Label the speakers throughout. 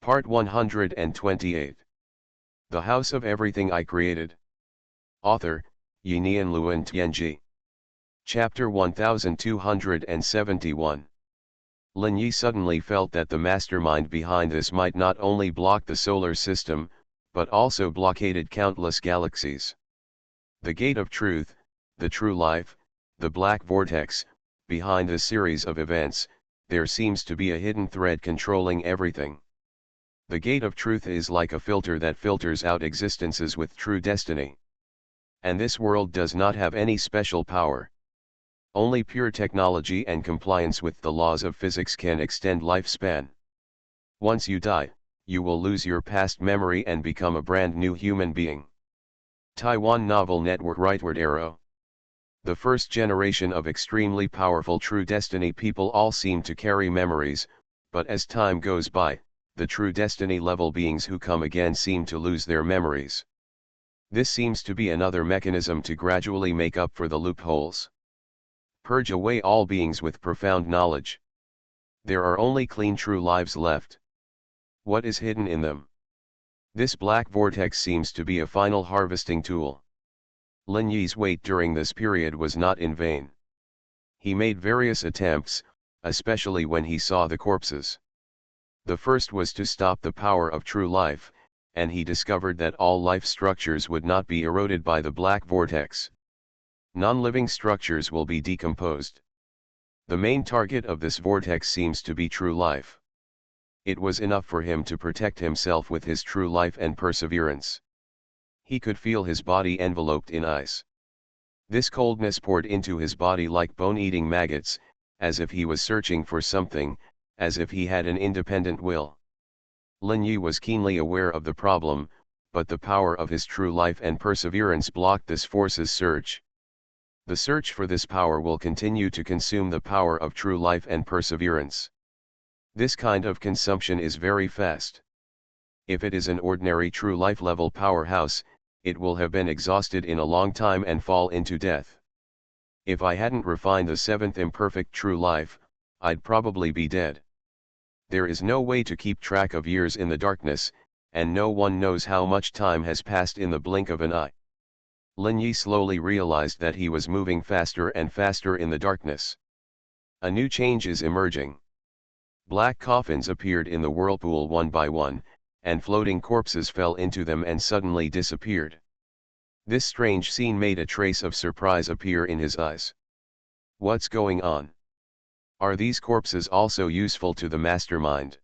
Speaker 1: Part 128. The House of Everything I Created. Author, Yinian Luan Tianji. Chapter 1271. Lin Yi suddenly felt that the mastermind behind this might not only block the solar system, but also blockaded countless galaxies. The gate of truth, the true life, the black vortex, behind this series of events, there seems to be a hidden thread controlling everything. The gate of truth is like a filter that filters out existences with true destiny. And this world does not have any special power. Only pure technology and compliance with the laws of physics can extend lifespan. Once you die, you will lose your past memory and become a brand new human being. Taiwan Novel Network Rightward Arrow. The first generation of extremely powerful true destiny people all seem to carry memories, but as time goes by, the true destiny level beings who come again seem to lose their memories. This seems to be another mechanism to gradually make up for the loopholes. Purge away all beings with profound knowledge. There are only clean true lives left. What is hidden in them? This black vortex seems to be a final harvesting tool. Lin Yi's wait during this period was not in vain. He made various attempts, especially when he saw the corpses. The first was to stop the power of true life, and he discovered that all life structures would not be eroded by the black vortex. Non-living structures will be decomposed. The main target of this vortex seems to be true life. It was enough for him to protect himself with his true life and perseverance. He could feel his body enveloped in ice. This coldness poured into his body like bone-eating maggots, as if he was searching for something, as if he had an independent will. Lin Yi was keenly aware of the problem, but the power of his true life and perseverance blocked this force's surge. The search for this power will continue to consume the power of true life and perseverance. This kind of consumption is very fast. If it is an ordinary true life level powerhouse, it will have been exhausted in a long time and fall into death. If I hadn't refined the seventh imperfect true life, I'd probably be dead. There is no way to keep track of years in the darkness, and no one knows how much time has passed in the blink of an eye. Lin Yi slowly realized that he was moving faster and faster in the darkness. A new change is emerging. Black coffins appeared in the whirlpool one by one, and floating corpses fell into them and suddenly disappeared. This strange scene made a trace of surprise appear in his eyes. What's going on? Are these corpses also useful to the mastermind?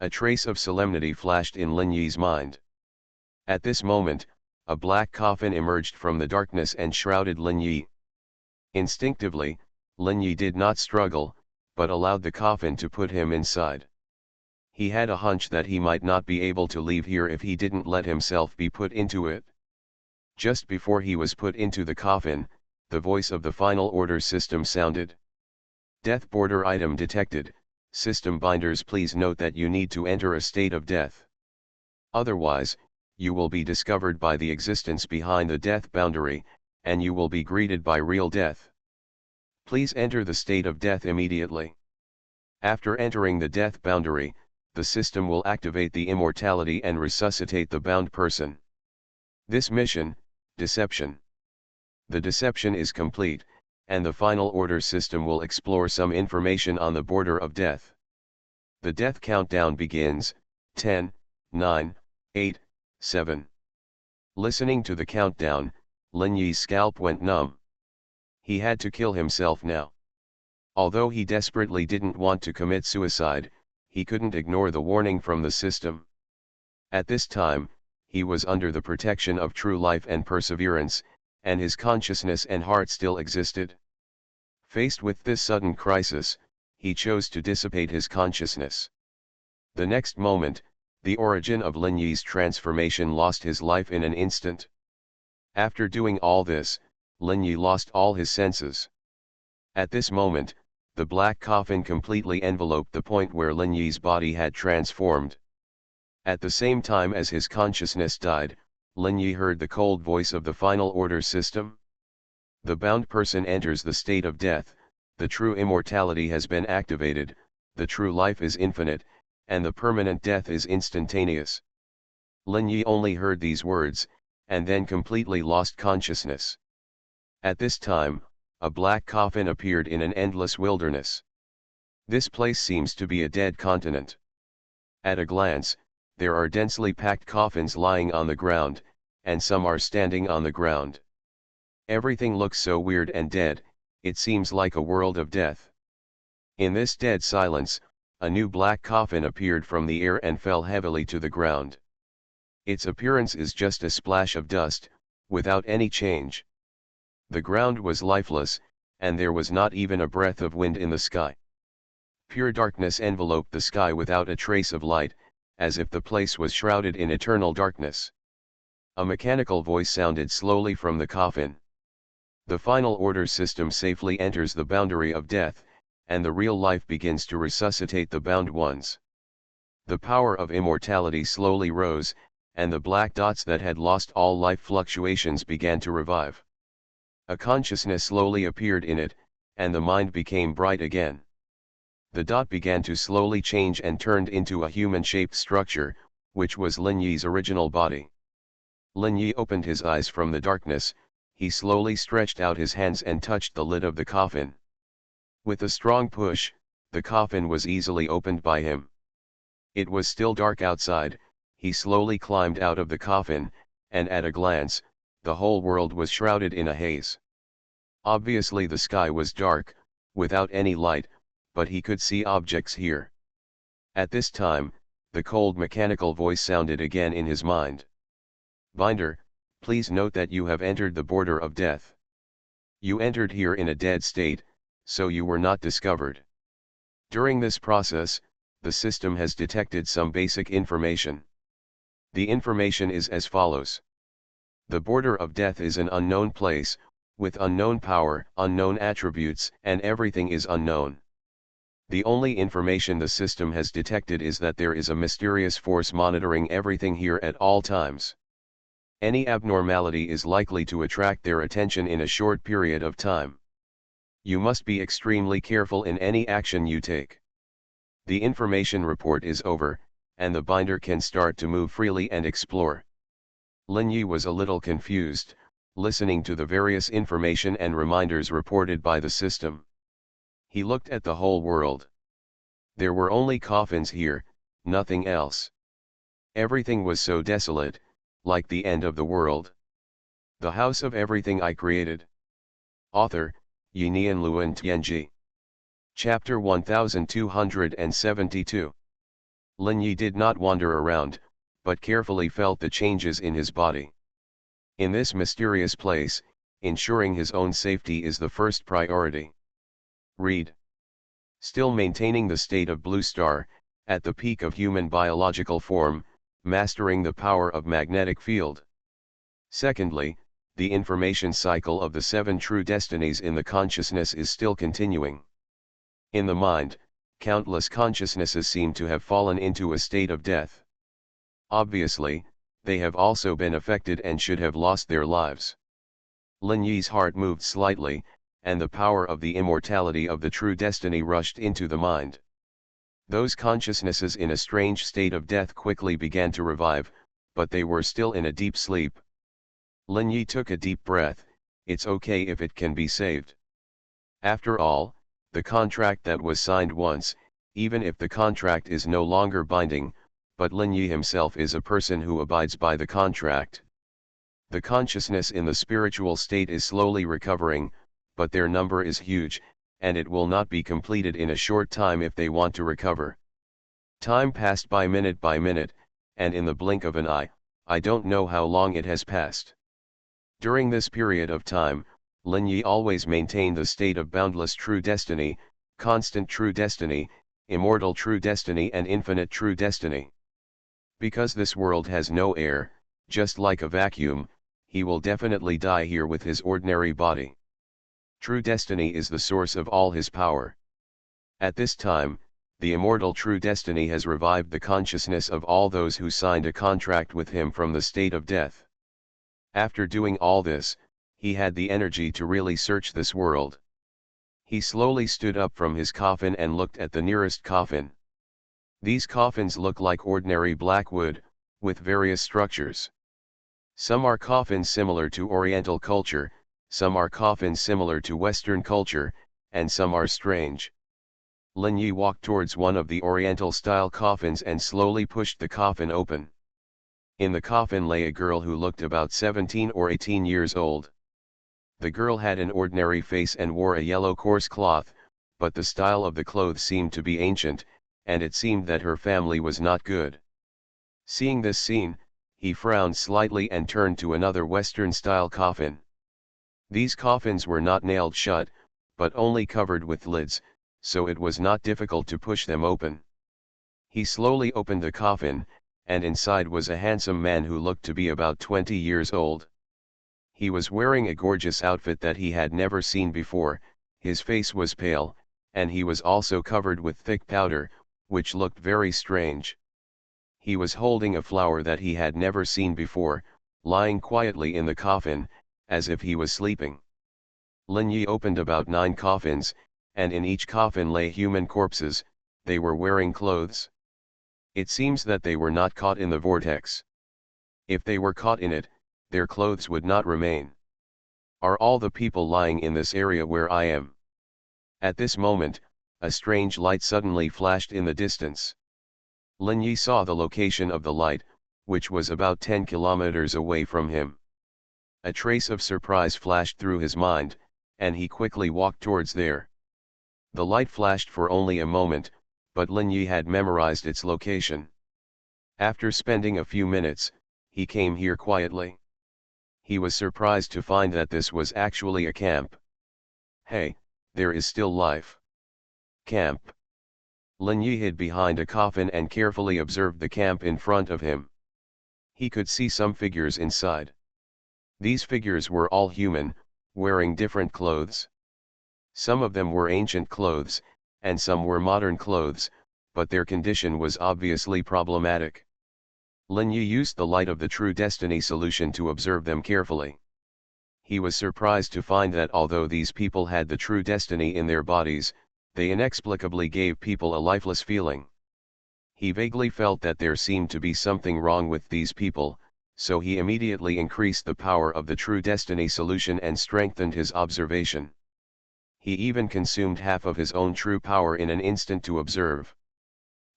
Speaker 1: A trace of solemnity flashed in Lin Yi's mind. At this moment, a black coffin emerged from the darkness and shrouded Lin Yi. Instinctively, Lin Yi did not struggle, but allowed the coffin to put him inside. He had a hunch that he might not be able to leave here if he didn't let himself be put into it. Just before he was put into the coffin, the voice of the final order system sounded. Death border item detected. System binders, please note that you need to enter a state of death. Otherwise, you will be discovered by the existence behind the death boundary, and you will be greeted by real death. Please enter the state of death immediately. After entering the death boundary, the system will activate the immortality and resuscitate the bound person. This mission, deception. The deception is complete, and the final order system will explore some information on the border of death. The death countdown begins. 10, 9, 8, 7. Listening to the countdown, Lin Yi's scalp went numb. He had to kill himself now. Although he desperately didn't want to commit suicide, he couldn't ignore the warning from the system. At this time, he was under the protection of true life and perseverance, and his consciousness and heart still existed. Faced with this sudden crisis, he chose to dissipate his consciousness. The next moment, the origin of Lin Yi's transformation lost his life in an instant. After doing all this, Lin Yi lost all his senses. At this moment, the black coffin completely enveloped the point where Lin Yi's body had transformed. At the same time as his consciousness died, Lin Yi heard the cold voice of the final order system. The bound person enters the state of death, the true immortality has been activated, the true life is infinite, and the permanent death is instantaneous. Lin Yi only heard these words, and then completely lost consciousness. At this time, a black coffin appeared in an endless wilderness. This place seems to be a dead continent. At a glance, there are densely packed coffins lying on the ground, and some are standing on the ground. Everything looks so weird and dead, it seems like a world of death. In this dead silence, a new black coffin appeared from the air and fell heavily to the ground. Its appearance is just a splash of dust, without any change. The ground was lifeless, and there was not even a breath of wind in the sky. Pure darkness enveloped the sky without a trace of light, as if the place was shrouded in eternal darkness. A mechanical voice sounded slowly from the coffin. The final order system safely enters the boundary of death, and the real life begins to resuscitate the bound ones. The power of immortality slowly rose, and the black dots that had lost all life fluctuations began to revive. A consciousness slowly appeared in it, and the mind became bright again. The dot began to slowly change and turned into a human-shaped structure, which was Lin Yi's original body. Lin Yi opened his eyes from the darkness, he slowly stretched out his hands and touched the lid of the coffin. With a strong push, the coffin was easily opened by him. It was still dark outside, he slowly climbed out of the coffin, and at a glance, the whole world was shrouded in a haze. Obviously the sky was dark, without any light, but he could see objects here. At this time, the cold mechanical voice sounded again in his mind. "Binder, please note that you have entered the border of death. You entered here in a dead state, so you were not discovered. During this process, the system has detected some basic information. The information is as follows. The border of death is an unknown place, with unknown power, unknown attributes, and everything is unknown. The only information the system has detected is that there is a mysterious force monitoring everything here at all times. Any abnormality is likely to attract their attention in a short period of time. You must be extremely careful in any action you take. The information report is over, and the binder can start to move freely and explore." Lin Yi was a little confused, listening to the various information and reminders reported by the system. He looked at the whole world. There were only coffins here, nothing else. Everything was so desolate, like the end of the world. The house of everything I created. Author, Yinian Luan Tianji. Chapter 1272. Lin Yi did not wander around, but carefully felt the changes in his body. In this mysterious place, ensuring his own safety is the first priority. Read. Still maintaining the state of blue star, at the peak of human biological form, mastering the power of magnetic field. Secondly, the information cycle of the 7 true destinies in the consciousness is still continuing. In the mind, countless consciousnesses seem to have fallen into a state of death. Obviously, they have also been affected and should have lost their lives. Lin Yi's heart moved slightly, and the power of the immortality of the true destiny rushed into the mind. Those consciousnesses in a strange state of death quickly began to revive, but they were still in a deep sleep. Lin Yi took a deep breath. It's okay if it can be saved. After all, the contract that was signed once, even if the contract is no longer binding, but Lin Yi himself is a person who abides by the contract. The consciousness in the spiritual state is slowly recovering, but their number is huge, and it will not be completed in a short time if they want to recover. Time passed by minute, and in the blink of an eye, I don't know how long it has passed. During this period of time, Lin Yi always maintained the state of boundless true destiny, constant true destiny, immortal true destiny and infinite true destiny. Because this world has no air, just like a vacuum, he will definitely die here with his ordinary body. True destiny is the source of all his power. At this time, the immortal true destiny has revived the consciousness of all those who signed a contract with him from the state of death. After doing all this, he had the energy to really search this world. He slowly stood up from his coffin and looked at the nearest coffin. These coffins look like ordinary black wood, with various structures. Some are coffins similar to Oriental culture, some are coffins similar to Western culture, and some are strange. Lin Yi walked towards one of the Oriental-style coffins and slowly pushed the coffin open. In the coffin lay a girl who looked about 17 or 18 years old. The girl had an ordinary face and wore a yellow coarse cloth, but the style of the clothes seemed to be ancient, and it seemed that her family was not good. Seeing this scene, he frowned slightly and turned to another Western-style coffin. These coffins were not nailed shut, but only covered with lids, so it was not difficult to push them open. He slowly opened the coffin, and inside was a handsome man who looked to be about 20 years old. He was wearing a gorgeous outfit that he had never seen before, his face was pale, and he was also covered with thick powder, which looked very strange. He was holding a flower that he had never seen before, lying quietly in the coffin, as if he was sleeping. Lin Yi opened about 9 coffins, and in each coffin lay human corpses. They were wearing clothes. It seems that they were not caught in the vortex. If they were caught in it, their clothes would not remain. Are all the people lying in this area where I am? At this moment, a strange light suddenly flashed in the distance. Lin Yi saw the location of the light, which was about 10 kilometers away from him. A trace of surprise flashed through his mind, and he quickly walked towards there. The light flashed for only a moment, but Lin Yi had memorized its location. After spending a few minutes, he came here quietly. He was surprised to find that this was actually a camp. Hey, there is still life. Camp. Lin Yi hid behind a coffin and carefully observed the camp in front of him. He could see some figures inside. These figures were all human, wearing different clothes. Some of them were ancient clothes, and some were modern clothes, but their condition was obviously problematic. Lin Yi used the light of the True Destiny solution to observe them carefully. He was surprised to find that although these people had the true destiny in their bodies, they inexplicably gave people a lifeless feeling. He vaguely felt that there seemed to be something wrong with these people, so he immediately increased the power of the True Destiny solution and strengthened his observation. He even consumed half of his own true power in an instant to observe.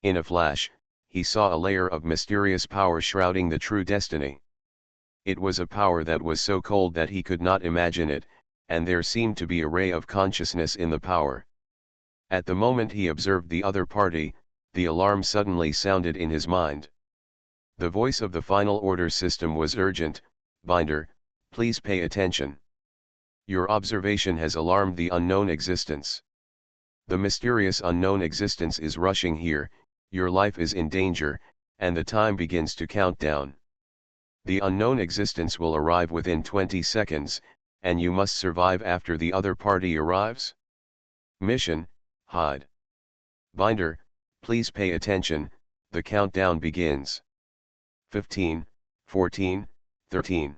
Speaker 1: In a flash, he saw a layer of mysterious power shrouding the True Destiny. It was a power that was so cold that he could not imagine it, and there seemed to be a ray of consciousness in the power. At the moment he observed the other party, the alarm suddenly sounded in his mind. The voice of the final order system was urgent. "Binder, please pay attention. Your observation has alarmed the unknown existence. The mysterious unknown existence is rushing here, your life is in danger, and the time begins to count down. The unknown existence will arrive within 20 seconds, and you must survive after the other party arrives. Mission, hide. Binder, please pay attention, the countdown begins. 15, 14, 13.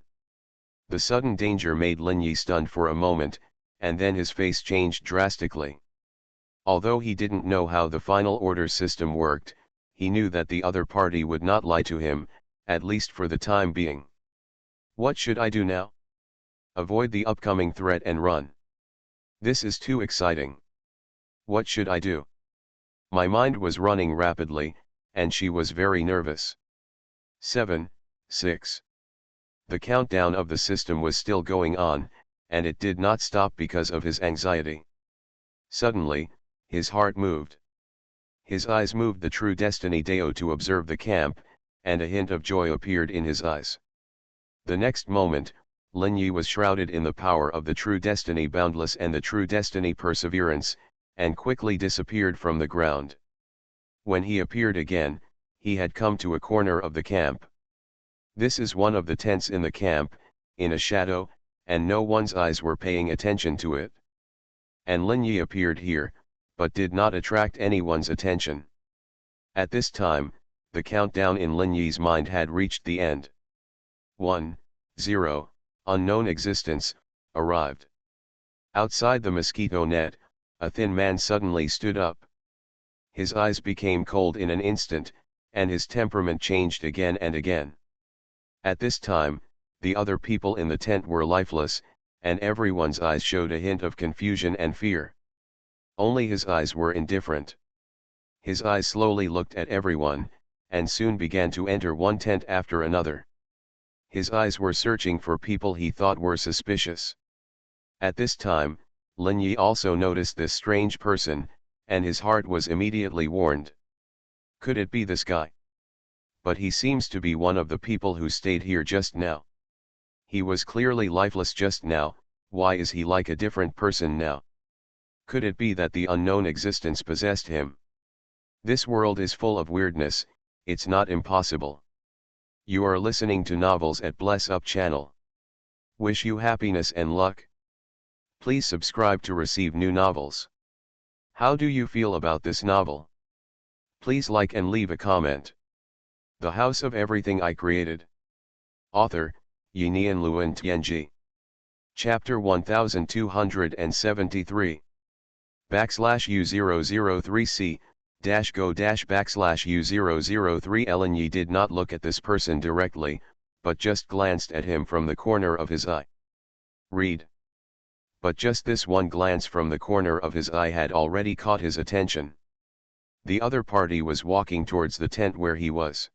Speaker 1: The sudden danger made Lin Yi stunned for a moment, and then his face changed drastically. Although he didn't know how the final order system worked, he knew that the other party would not lie to him, at least for the time being. What should I do now? Avoid the upcoming threat and run. This is too exciting. What should I do? My mind was running rapidly, and she was very nervous. 7, 6. The countdown of the system was still going on, and it did not stop because of his anxiety. Suddenly, his heart moved. His eyes moved the True Destiny Deo to observe the camp, and a hint of joy appeared in his eyes. The next moment, Lin Yi was shrouded in the power of the True Destiny Boundless and the True Destiny Perseverance, and quickly disappeared from the ground. When he appeared again, he had come to a corner of the camp. This is one of the tents in the camp, in a shadow, and no one's eyes were paying attention to it. And Lin Yi appeared here, but did not attract anyone's attention. At this time, the countdown in Lin Yi's mind had reached the end. 1, 0, unknown existence, arrived. Outside the mosquito net, a thin man suddenly stood up. His eyes became cold in an instant, and his temperament changed again and again. At this time, the other people in the tent were lifeless, and everyone's eyes showed a hint of confusion and fear. Only his eyes were indifferent. His eyes slowly looked at everyone, and soon began to enter one tent after another. His eyes were searching for people he thought were suspicious. At this time, Lin Yi also noticed this strange person, and his heart was immediately warned. Could it be this guy? But he seems to be one of the people who stayed here just now. He was clearly lifeless just now, why is he like a different person now? Could it be that the unknown existence possessed him? This world is full of weirdness, it's not impossible. You are listening to novels at Bless Up channel. Wish you happiness and luck. Please subscribe to receive new novels. How do you feel about this novel? Please like and leave a comment. The House of Everything I Created. Author, Yinian Luan Tianji. Chapter 1273. /U003C, -go-/U003. Ellen Yi did not look at this person directly, but just glanced at him from the corner of his eye. Read. But just this one glance from the corner of his eye had already caught his attention. The other party was walking towards the tent where he was.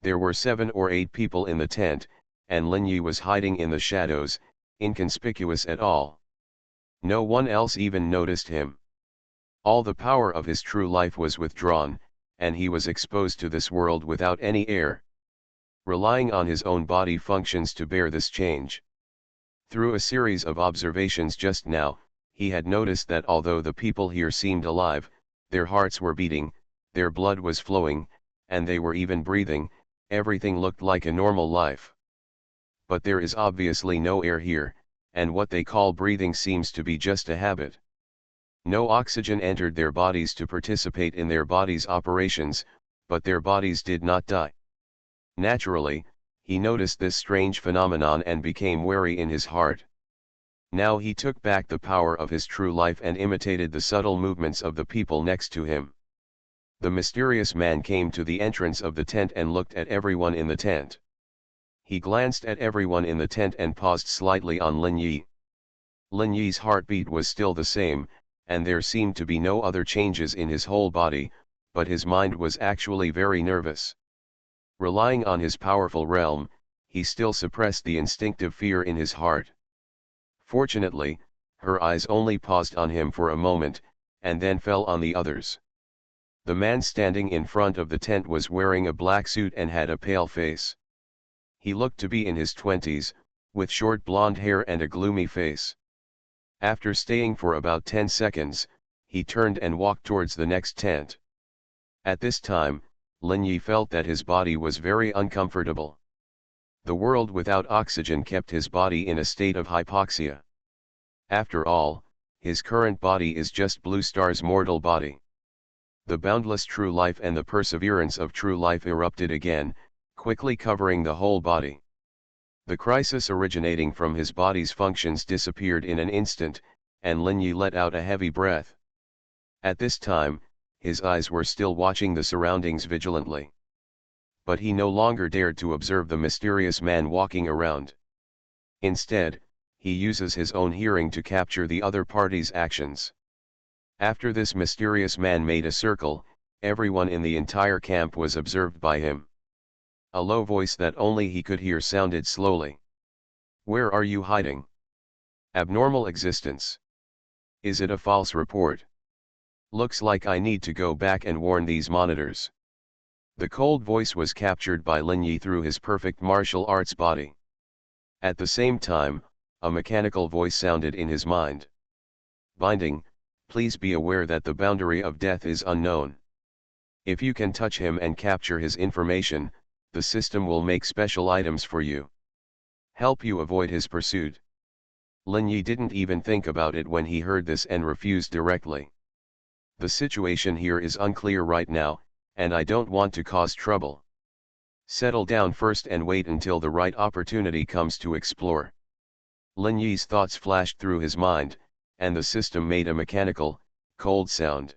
Speaker 1: There were 7 or 8 people in the tent, and Lin Yi was hiding in the shadows, inconspicuous at all. No one else even noticed him. All the power of his true life was withdrawn, and he was exposed to this world without any air. Relying on his own body functions to bear this change. Through a series of observations just now, he had noticed that although the people here seemed alive, their hearts were beating, their blood was flowing, and they were even breathing, everything looked like a normal life. But there is obviously no air here, and what they call breathing seems to be just a habit. No oxygen entered their bodies to participate in their bodies' operations, but their bodies did not die. Naturally, he noticed this strange phenomenon and became wary in his heart. Now he took back the power of his true life and imitated the subtle movements of the people next to him. The mysterious man came to the entrance of the tent and looked at everyone in the tent. He glanced at everyone in the tent and paused slightly on Lin Yi. Lin Yi's heartbeat was still the same, and there seemed to be no other changes in his whole body, but his mind was actually very nervous. Relying on his powerful realm, he still suppressed the instinctive fear in his heart. Fortunately, her eyes only paused on him for a moment, and then fell on the others. The man standing in front of the tent was wearing a black suit and had a pale face. He looked to be in his 20s, with short blonde hair and a gloomy face. After staying for about 10 seconds, he turned and walked towards the next tent. At this time, Lin Yi felt that his body was very uncomfortable. The world without oxygen kept his body in a state of hypoxia. After all, his current body is just Blue Star's mortal body. The boundless true life and the perseverance of true life erupted again, quickly covering the whole body. The crisis originating from his body's functions disappeared in an instant, and Lin Yi let out a heavy breath. At this time, his eyes were still watching the surroundings vigilantly. But he no longer dared to observe the mysterious man walking around. Instead, he uses his own hearing to capture the other party's actions. After this mysterious man made a circle, everyone in the entire camp was observed by him. A low voice that only he could hear sounded slowly. "Where are you hiding? Abnormal existence. Is it a false report? Looks like I need to go back and warn these monitors." The cold voice was captured by Lin Yi through his perfect martial arts body. At the same time, a mechanical voice sounded in his mind. "Binding, please be aware that the boundary of death is unknown. If you can touch him and capture his information, the system will make special items for you. Help you avoid his pursuit." Lin Yi didn't even think about it when he heard this and refused directly. "The situation here is unclear right now, and I don't want to cause trouble. Settle down first and wait until the right opportunity comes to explore." Lin Yi's thoughts flashed through his mind, and the system made a mechanical, cold sound.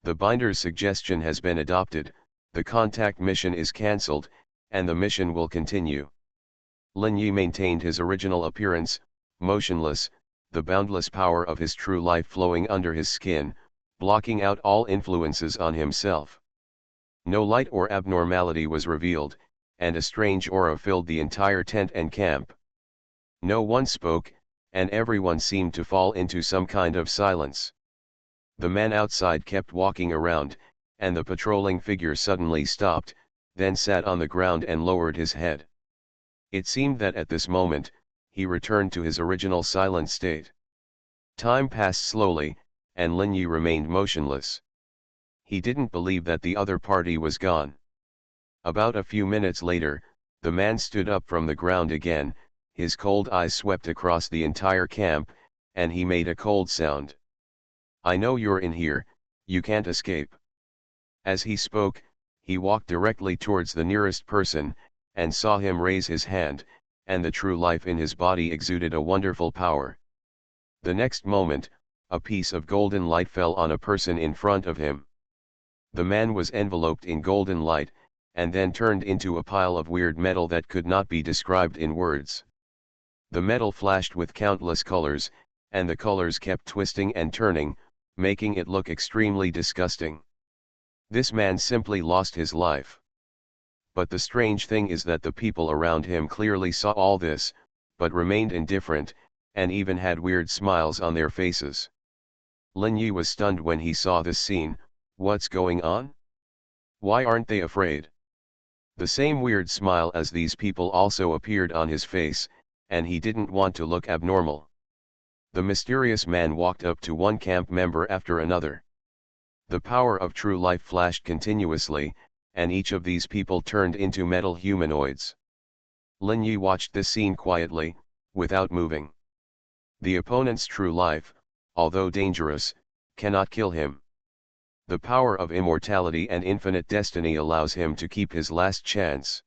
Speaker 1: The binder's suggestion has been adopted, the contact mission is cancelled, and the mission will continue. Lin Yi maintained his original appearance, motionless, the boundless power of his true life flowing under his skin, blocking out all influences on himself. No light or abnormality was revealed, and a strange aura filled the entire tent and camp. No one spoke, and everyone seemed to fall into some kind of silence. The man outside kept walking around, and the patrolling figure suddenly stopped, then sat on the ground and lowered his head. It seemed that at this moment, he returned to his original silent state. Time passed slowly, and Lin Yi remained motionless. He didn't believe that the other party was gone. About a few minutes later, the man stood up from the ground again, his cold eyes swept across the entire camp, and he made a cold sound. "I know you're in here, you can't escape." As he spoke, he walked directly towards the nearest person, and saw him raise his hand, and the true life in his body exuded a wonderful power. The next moment, a piece of golden light fell on a person in front of him. The man was enveloped in golden light, and then turned into a pile of weird metal that could not be described in words. The metal flashed with countless colors, and the colors kept twisting and turning, making it look extremely disgusting. This man simply lost his life. But the strange thing is that the people around him clearly saw all this, but remained indifferent, and even had weird smiles on their faces. Lin Yi was stunned when he saw this scene. What's going on? Why aren't they afraid? The same weird smile as these people also appeared on his face, and he didn't want to look abnormal. The mysterious man walked up to one camp member after another. The power of true life flashed continuously, and each of these people turned into metal humanoids. Lin Yi watched this scene quietly, without moving. The opponent's true life, although dangerous, cannot kill him. The power of immortality and infinite destiny allows him to keep his last chance.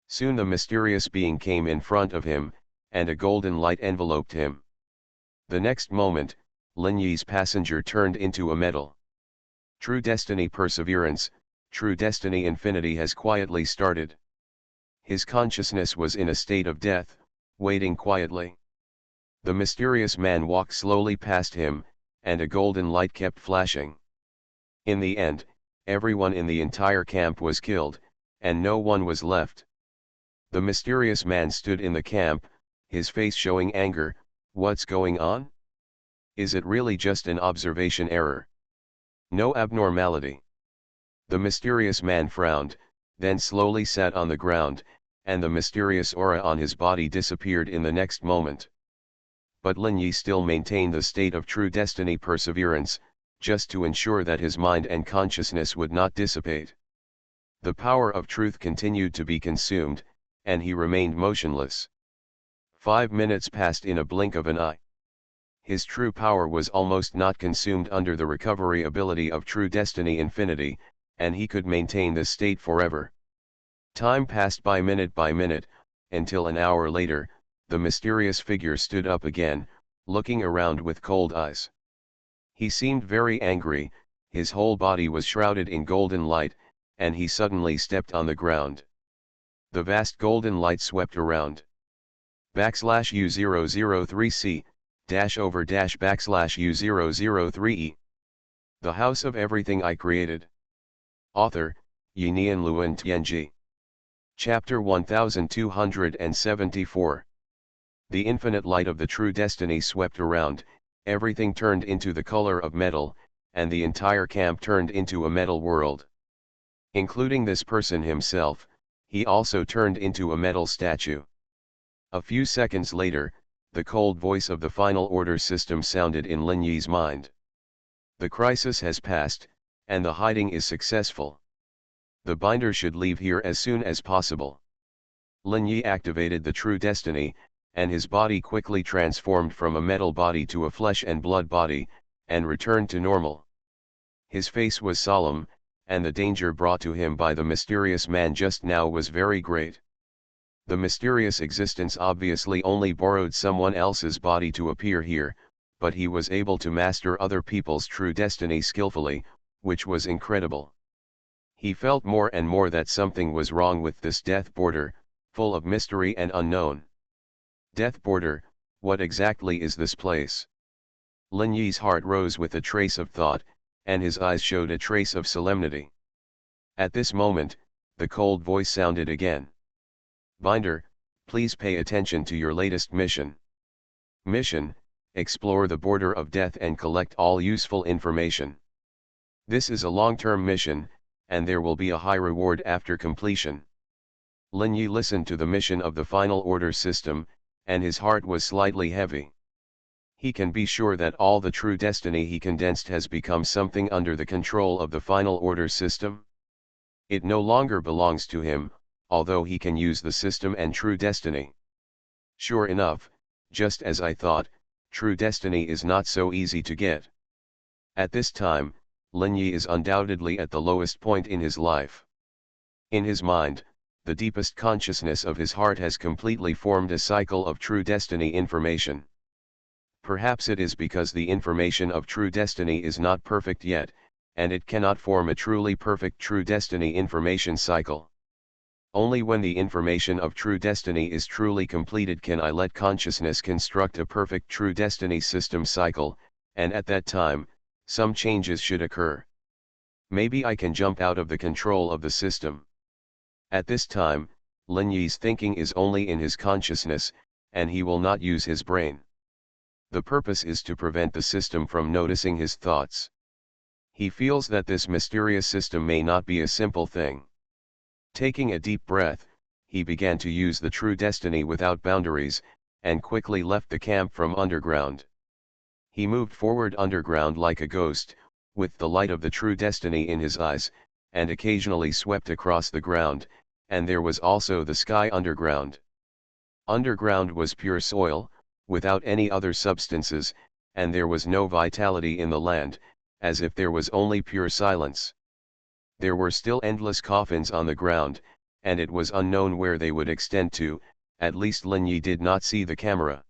Speaker 1: Soon the mysterious being came in front of him, and a golden light enveloped him. The next moment, Lin Yi's passenger turned into a metal. True destiny perseverance, true destiny infinity has quietly started. His consciousness was in a state of death, waiting quietly. The mysterious man walked slowly past him, and a golden light kept flashing. In the end, everyone in the entire camp was killed, and no one was left. The mysterious man stood in the camp, his face showing anger. What's going on? Is it really just an observation error? No abnormality. The mysterious man frowned, then slowly sat on the ground, and the mysterious aura on his body disappeared in the next moment. But Lin Yi still maintained the state of true destiny perseverance, just to ensure that his mind and consciousness would not dissipate. The power of truth continued to be consumed, and he remained motionless. 5 minutes passed in a blink of an eye. His true power was almost not consumed under the recovery ability of true destiny infinity, and he could maintain this state forever. Time passed by minute, until an hour later, the mysterious figure stood up again, looking around with cold eyes. He seemed very angry, his whole body was shrouded in golden light, and he suddenly stepped on the ground. The vast golden light swept around. /U003C, //U003E. The House of Everything I Created. Author, Yinian Luan Tianji. Chapter 1274. The infinite light of the true destiny swept around, everything turned into the color of metal, and the entire camp turned into a metal world. Including this person himself, he also turned into a metal statue. A few seconds later, the cold voice of the final order system sounded in Lin Yi's mind. The crisis has passed, and the hiding is successful. The binder should leave here as soon as possible. Lin Yi activated the true destiny, and his body quickly transformed from a metal body to a flesh and blood body, and returned to normal. His face was solemn, and the danger brought to him by the mysterious man just now was very great. The mysterious existence obviously only borrowed someone else's body to appear here, but he was able to master other people's true destiny skillfully, which was incredible. He felt more and more that something was wrong with this death border, full of mystery and unknown. Death border, what exactly is this place? Lin Yi's heart rose with a trace of thought, and his eyes showed a trace of solemnity. At this moment, the cold voice sounded again. Binder, please pay attention to your latest mission. Mission, explore the border of death and collect all useful information. This is a long-term mission, and there will be a high reward after completion. Lin Yi listened to the mission of the final order system, and his heart was slightly heavy. He can be sure that all the true destiny he condensed has become something under the control of the final order system. It no longer belongs to him, although he can use the system and true destiny. Sure enough, just as I thought, true destiny is not so easy to get. At this time, Lin Yi is undoubtedly at the lowest point in his life. In his mind, the deepest consciousness of his heart has completely formed a cycle of true destiny information. Perhaps it is because the information of true destiny is not perfect yet, and it cannot form a truly perfect true destiny information cycle. Only when the information of true destiny is truly completed can I let consciousness construct a perfect true destiny system cycle, and at that time, some changes should occur. Maybe I can jump out of the control of the system. At this time, Lin Yi's thinking is only in his consciousness, and he will not use his brain. The purpose is to prevent the system from noticing his thoughts. He feels that this mysterious system may not be a simple thing. Taking a deep breath, he began to use the true destiny without boundaries, and quickly left the camp from underground. He moved forward underground like a ghost, with the light of the true destiny in his eyes, and occasionally swept across the ground, and there was also the sky underground. Underground was pure soil, without any other substances, and there was no vitality in the land, as if there was only pure silence. There were still endless coffins on the ground, and it was unknown where they would extend to, at least Lin Yi did not see the camera.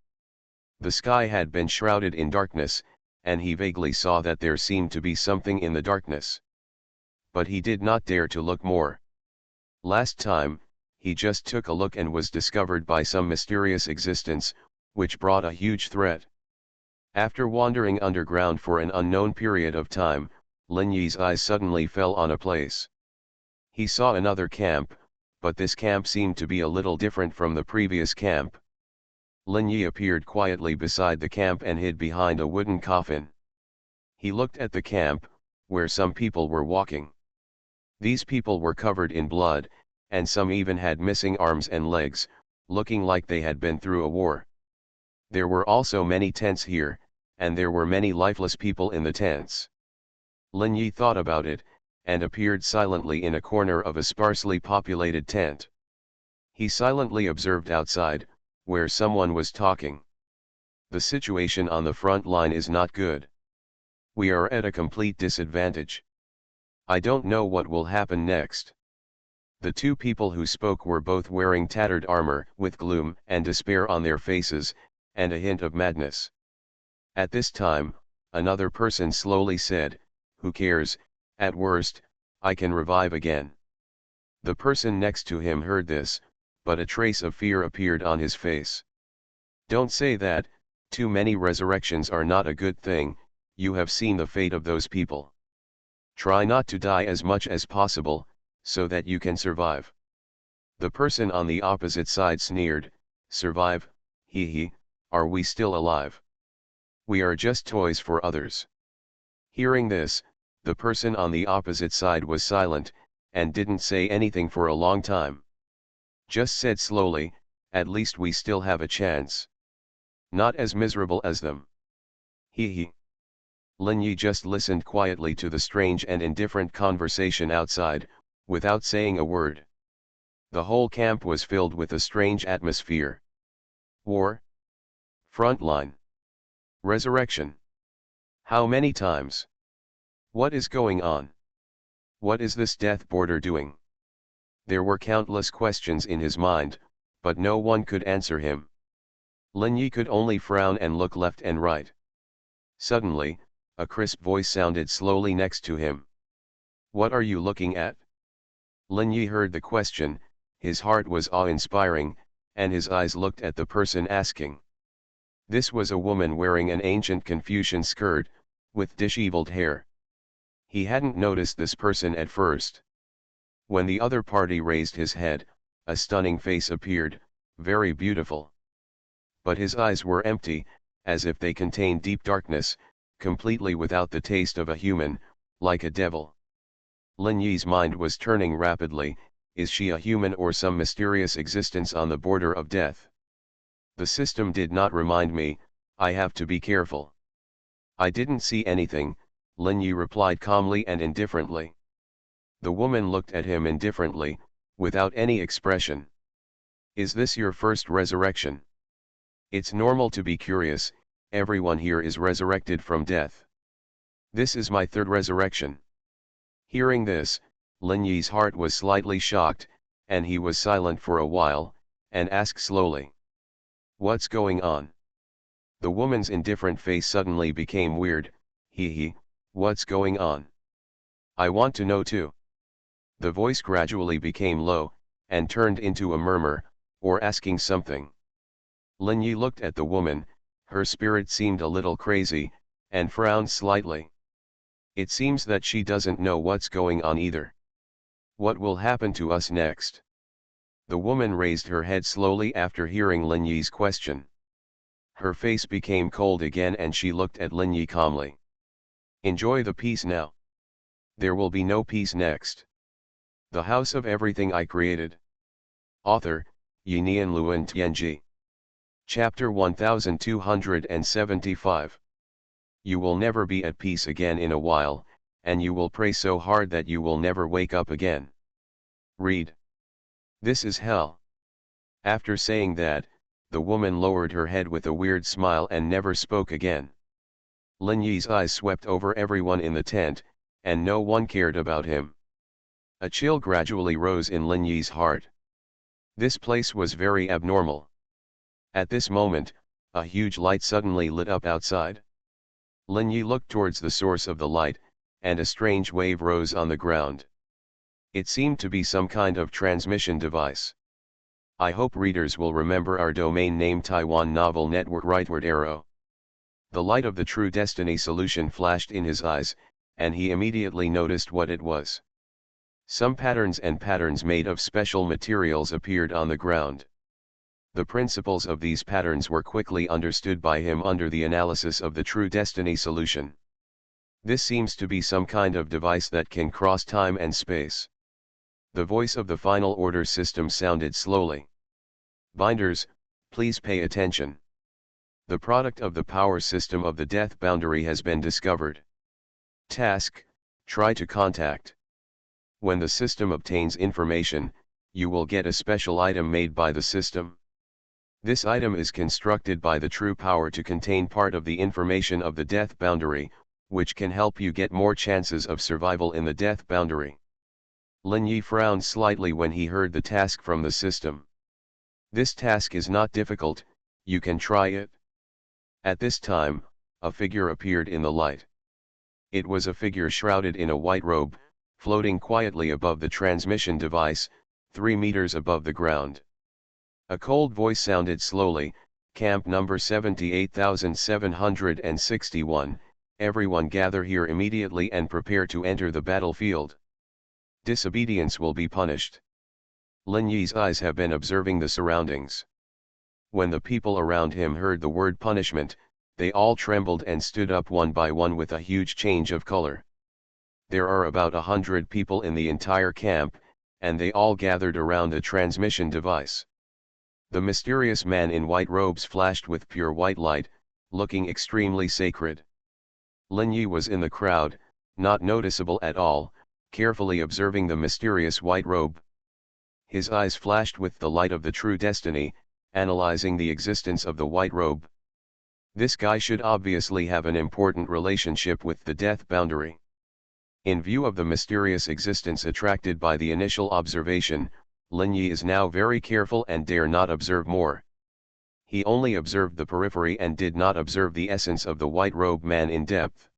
Speaker 1: The sky had been shrouded in darkness, and he vaguely saw that there seemed to be something in the darkness. But he did not dare to look more. Last time, he just took a look and was discovered by some mysterious existence, which brought a huge threat. After wandering underground for an unknown period of time, Lin Yi's eyes suddenly fell on a place. He saw another camp, but this camp seemed to be a little different from the previous camp. Lin Yi appeared quietly beside the camp and hid behind a wooden coffin. He looked at the camp, where some people were walking. These people were covered in blood, and some even had missing arms and legs, looking like they had been through a war. There were also many tents here, and there were many lifeless people in the tents. Lin Yi thought about it, and appeared silently in a corner of a sparsely populated tent. He silently observed outside, where someone was talking. The situation on the front line is not good. We are at a complete disadvantage. I don't know what will happen next. The two people who spoke were both wearing tattered armor, with gloom and despair on their faces, and a hint of madness. At this time, another person slowly said, "Who cares, at worst, I can revive again." The person next to him heard this, but a trace of fear appeared on his face. "Don't say that, too many resurrections are not a good thing, you have seen the fate of those people. Try not to die as much as possible, so that you can survive." The person on the opposite side sneered, "Survive, hee hee, are we still alive? We are just toys for others." Hearing this, the person on the opposite side was silent, and didn't say anything for a long time. Just said slowly, "At least we still have a chance. Not as miserable as them. Hee hee." Lin Yi just listened quietly to the strange and indifferent conversation outside, without saying a word. The whole camp was filled with a strange atmosphere. War? Frontline? Resurrection? How many times? What is going on? What is this death border doing? There were countless questions in his mind, but no one could answer him. Lin Yi could only frown and look left and right. Suddenly, a crisp voice sounded slowly next to him. What are you looking at? Lin Yi heard the question, his heart was awe-inspiring, and his eyes looked at the person asking. This was a woman wearing an ancient Confucian skirt, with disheveled hair. He hadn't noticed this person at first. When the other party raised his head, a stunning face appeared, very beautiful. But his eyes were empty, as if they contained deep darkness, completely without the taste of a human, like a devil. Lin Yi's mind was turning rapidly. Is she a human or some mysterious existence on the border of death? The system did not remind me, I have to be careful. I didn't see anything, Lin Yi replied calmly and indifferently. The woman looked at him indifferently, without any expression. Is this your first resurrection? It's normal to be curious, everyone here is resurrected from death. This is my third resurrection. Hearing this, Lin Yi's heart was slightly shocked, and he was silent for a while, and asked slowly. What's going on? The woman's indifferent face suddenly became weird. What's going on? I want to know too. The voice gradually became low, and turned into a murmur, or asking something. Lin Yi looked at the woman, her spirit seemed a little crazy, and frowned slightly. It seems that she doesn't know what's going on either. What will happen to us next? The woman raised her head slowly after hearing Lin Yi's question. Her face became cold again and she looked at Lin Yi calmly. Enjoy the peace now. There will be no peace next. The house of everything I created. Author, Yinian Luan Tianji. Chapter 1275. You will never be at peace again in a while, and you will pray so hard that you will never wake up again. Read. This is hell. After saying that, the woman lowered her head with a weird smile and never spoke again. Lin Yi's eyes swept over everyone in the tent, and no one cared about him. A chill gradually rose in Lin Yi's heart. This place was very abnormal. At this moment, a huge light suddenly lit up outside. Lin Yi looked towards the source of the light, and a strange wave rose on the ground. It seemed to be some kind of transmission device. I hope readers will remember our domain name Taiwan Novel Network rightward arrow. The light of the True Destiny solution flashed in his eyes, and he immediately noticed what it was. Some patterns and patterns made of special materials appeared on the ground. The principles of these patterns were quickly understood by him under the analysis of the True Destiny solution. This seems to be some kind of device that can cross time and space. The voice of the final order system sounded slowly. Binders, please pay attention. The product of the power system of the death boundary has been discovered. Task, try to contact. When the system obtains information, you will get a special item made by the system. This item is constructed by the true power to contain part of the information of the death boundary, which can help you get more chances of survival in the death boundary. Lin Yi frowned slightly when he heard the task from the system. This task is not difficult, you can try it. At this time, a figure appeared in the light. It was a figure shrouded in a white robe, floating quietly above the transmission device, 3 meters above the ground. A cold voice sounded slowly, Camp number 78,761, everyone gather here immediately and prepare to enter the battlefield. Disobedience will be punished. Lin Yi's eyes have been observing the surroundings. When the people around him heard the word punishment, they all trembled and stood up one by one with a huge change of color. There are about 100 people in the entire camp, and they all gathered around a transmission device. The mysterious man in white robes flashed with pure white light, looking extremely sacred. Lin Yi was in the crowd, not noticeable at all, carefully observing the mysterious white robe. His eyes flashed with the light of the true destiny, analyzing the existence of the white robe. This guy should obviously have an important relationship with the death boundary. In view of the mysterious existence attracted by the initial observation, Lin Yi is now very careful and dare not observe more. He only observed the periphery and did not observe the essence of the white robe man in depth.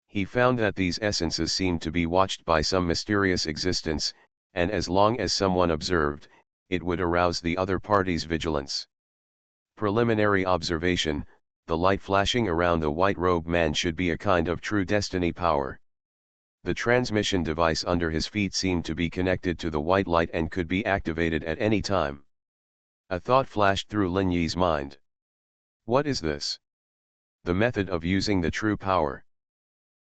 Speaker 1: He found that these essences seemed to be watched by some mysterious existence, and as long as someone observed, it would arouse the other party's vigilance. Preliminary observation: the light flashing around the white-robed man should be a kind of true destiny power. The transmission device under his feet seemed to be connected to the white light and could be activated at any time. A thought flashed through Lin Yi's mind. What is this? The method of using the true power.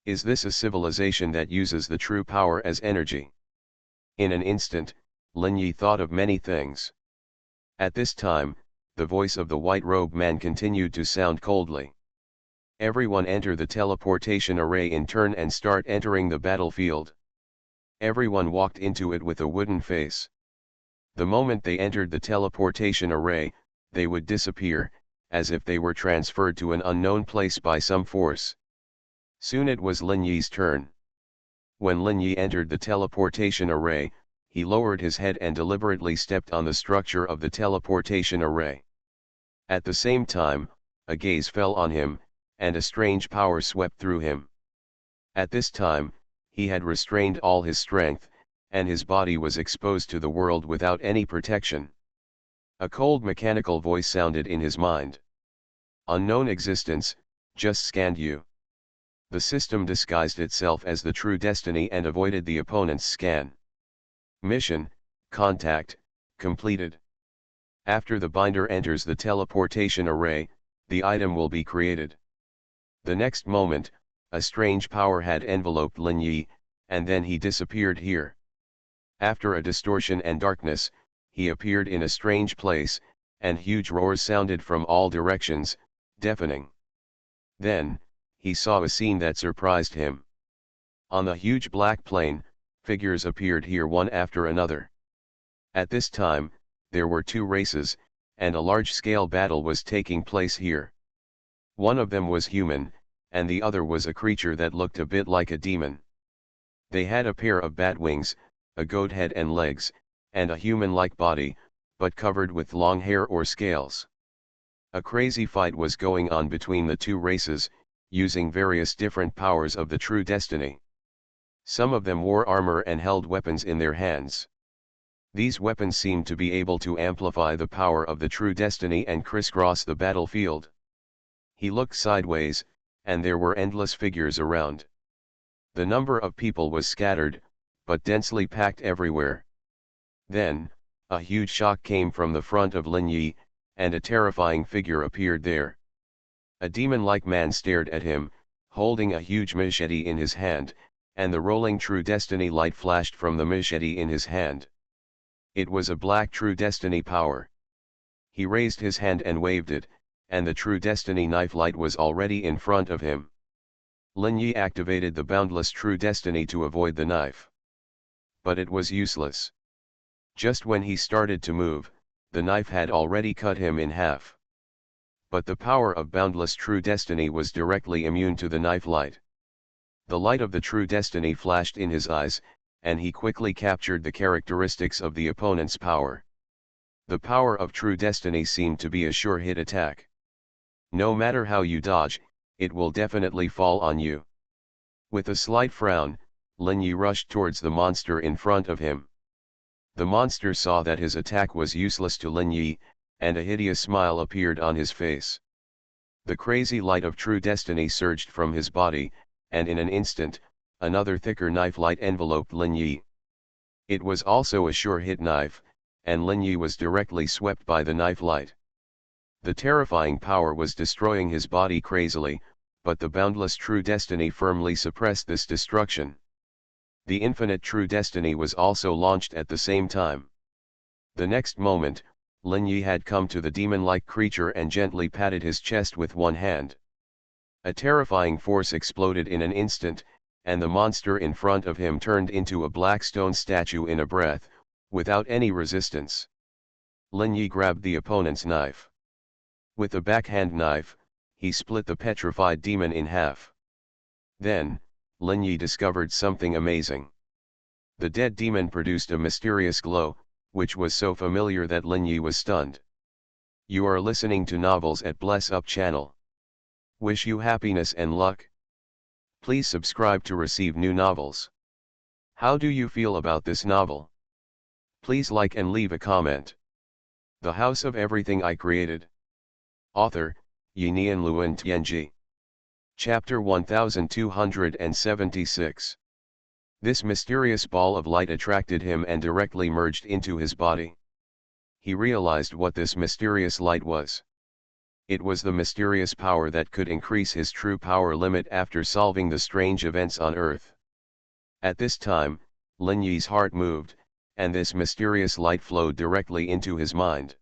Speaker 1: Is this a civilization that uses the true power as energy? In an instant, Lin Yi thought of many things. At this time, the voice of the white-robed man continued to sound coldly. Everyone enter the teleportation array in turn and start entering the battlefield. Everyone walked into it with a wooden face. The moment they entered the teleportation array, they would disappear, as if they were transferred to an unknown place by some force. Soon it was Lin Yi's turn. When Lin Yi entered the teleportation array, he lowered his head and deliberately stepped on the structure of the teleportation array. At the same time, a gaze fell on him, and a strange power swept through him. At this time, he had restrained all his strength, and his body was exposed to the world without any protection. A cold mechanical voice sounded in his mind. Unknown existence, just scanned you. The system disguised itself as the true destiny and avoided the opponent's scan. Mission, contact, completed. After the binder enters the teleportation array, the item will be created. The next moment, a strange power had enveloped Lin Yi, and then he disappeared here. After a distortion and darkness, he appeared in a strange place, and huge roars sounded from all directions, deafening. Then, he saw a scene that surprised him. On the huge black plain, figures appeared here one after another. At this time, there were two races, and a large-scale battle was taking place here. One of them was human, and the other was a creature that looked a bit like a demon. They had a pair of bat wings, a goat head and legs, and a human-like body, but covered with long hair or scales. A crazy fight was going on between the two races, using various different powers of the true destiny. Some of them wore armor and held weapons in their hands. These weapons seemed to be able to amplify the power of the true destiny and crisscross the battlefield. He looked sideways, and there were endless figures around. The number of people was scattered, but densely packed everywhere. Then, a huge shock came from the front of Lin Yi, and a terrifying figure appeared there. A demon-like man stared at him, holding a huge machete in his hand, and the rolling true destiny light flashed from the machete in his hand. It was a black true destiny power. He raised his hand and waved it, and the true destiny knife light was already in front of him. Lin Yi activated the boundless true destiny to avoid the knife. But it was useless. Just when he started to move, the knife had already cut him in half. But the power of boundless true destiny was directly immune to the knife light. The light of the true destiny flashed in his eyes, and he quickly captured the characteristics of the opponent's power. The power of true destiny seemed to be a sure hit attack. No matter how you dodge, it will definitely fall on you. With a slight frown, Lin Yi rushed towards the monster in front of him. The monster saw that his attack was useless to Lin Yi, and a hideous smile appeared on his face. The crazy light of true destiny surged from his body, and in an instant, another thicker knife light enveloped Lin Yi. It was also a sure hit knife, and Lin Yi was directly swept by the knife light. The terrifying power was destroying his body crazily, but the boundless true destiny firmly suppressed this destruction. The infinite true destiny was also launched at the same time. The next moment, Lin Yi had come to the demon-like creature and gently patted his chest with one hand. A terrifying force exploded in an instant, and the monster in front of him turned into a black stone statue in a breath, without any resistance. Lin Yi grabbed the opponent's knife. With a backhand knife, he split the petrified demon in half. Then, Lin Yi discovered something amazing. The dead demon produced a mysterious glow, which was so familiar that Lin Yi was stunned. You are listening to novels at Bless Up channel. Wish you happiness and luck. Please subscribe to receive new novels. How do you feel about this novel? Please like and leave a comment. The House of Everything I Created. Author, Yinian Luan Tianji. Chapter 1276. This mysterious ball of light attracted him and directly merged into his body. He realized what this mysterious light was. It was the mysterious power that could increase his true power limit after solving the strange events on Earth. At this time, Lin Yi's heart moved, and this mysterious light flowed directly into his mind.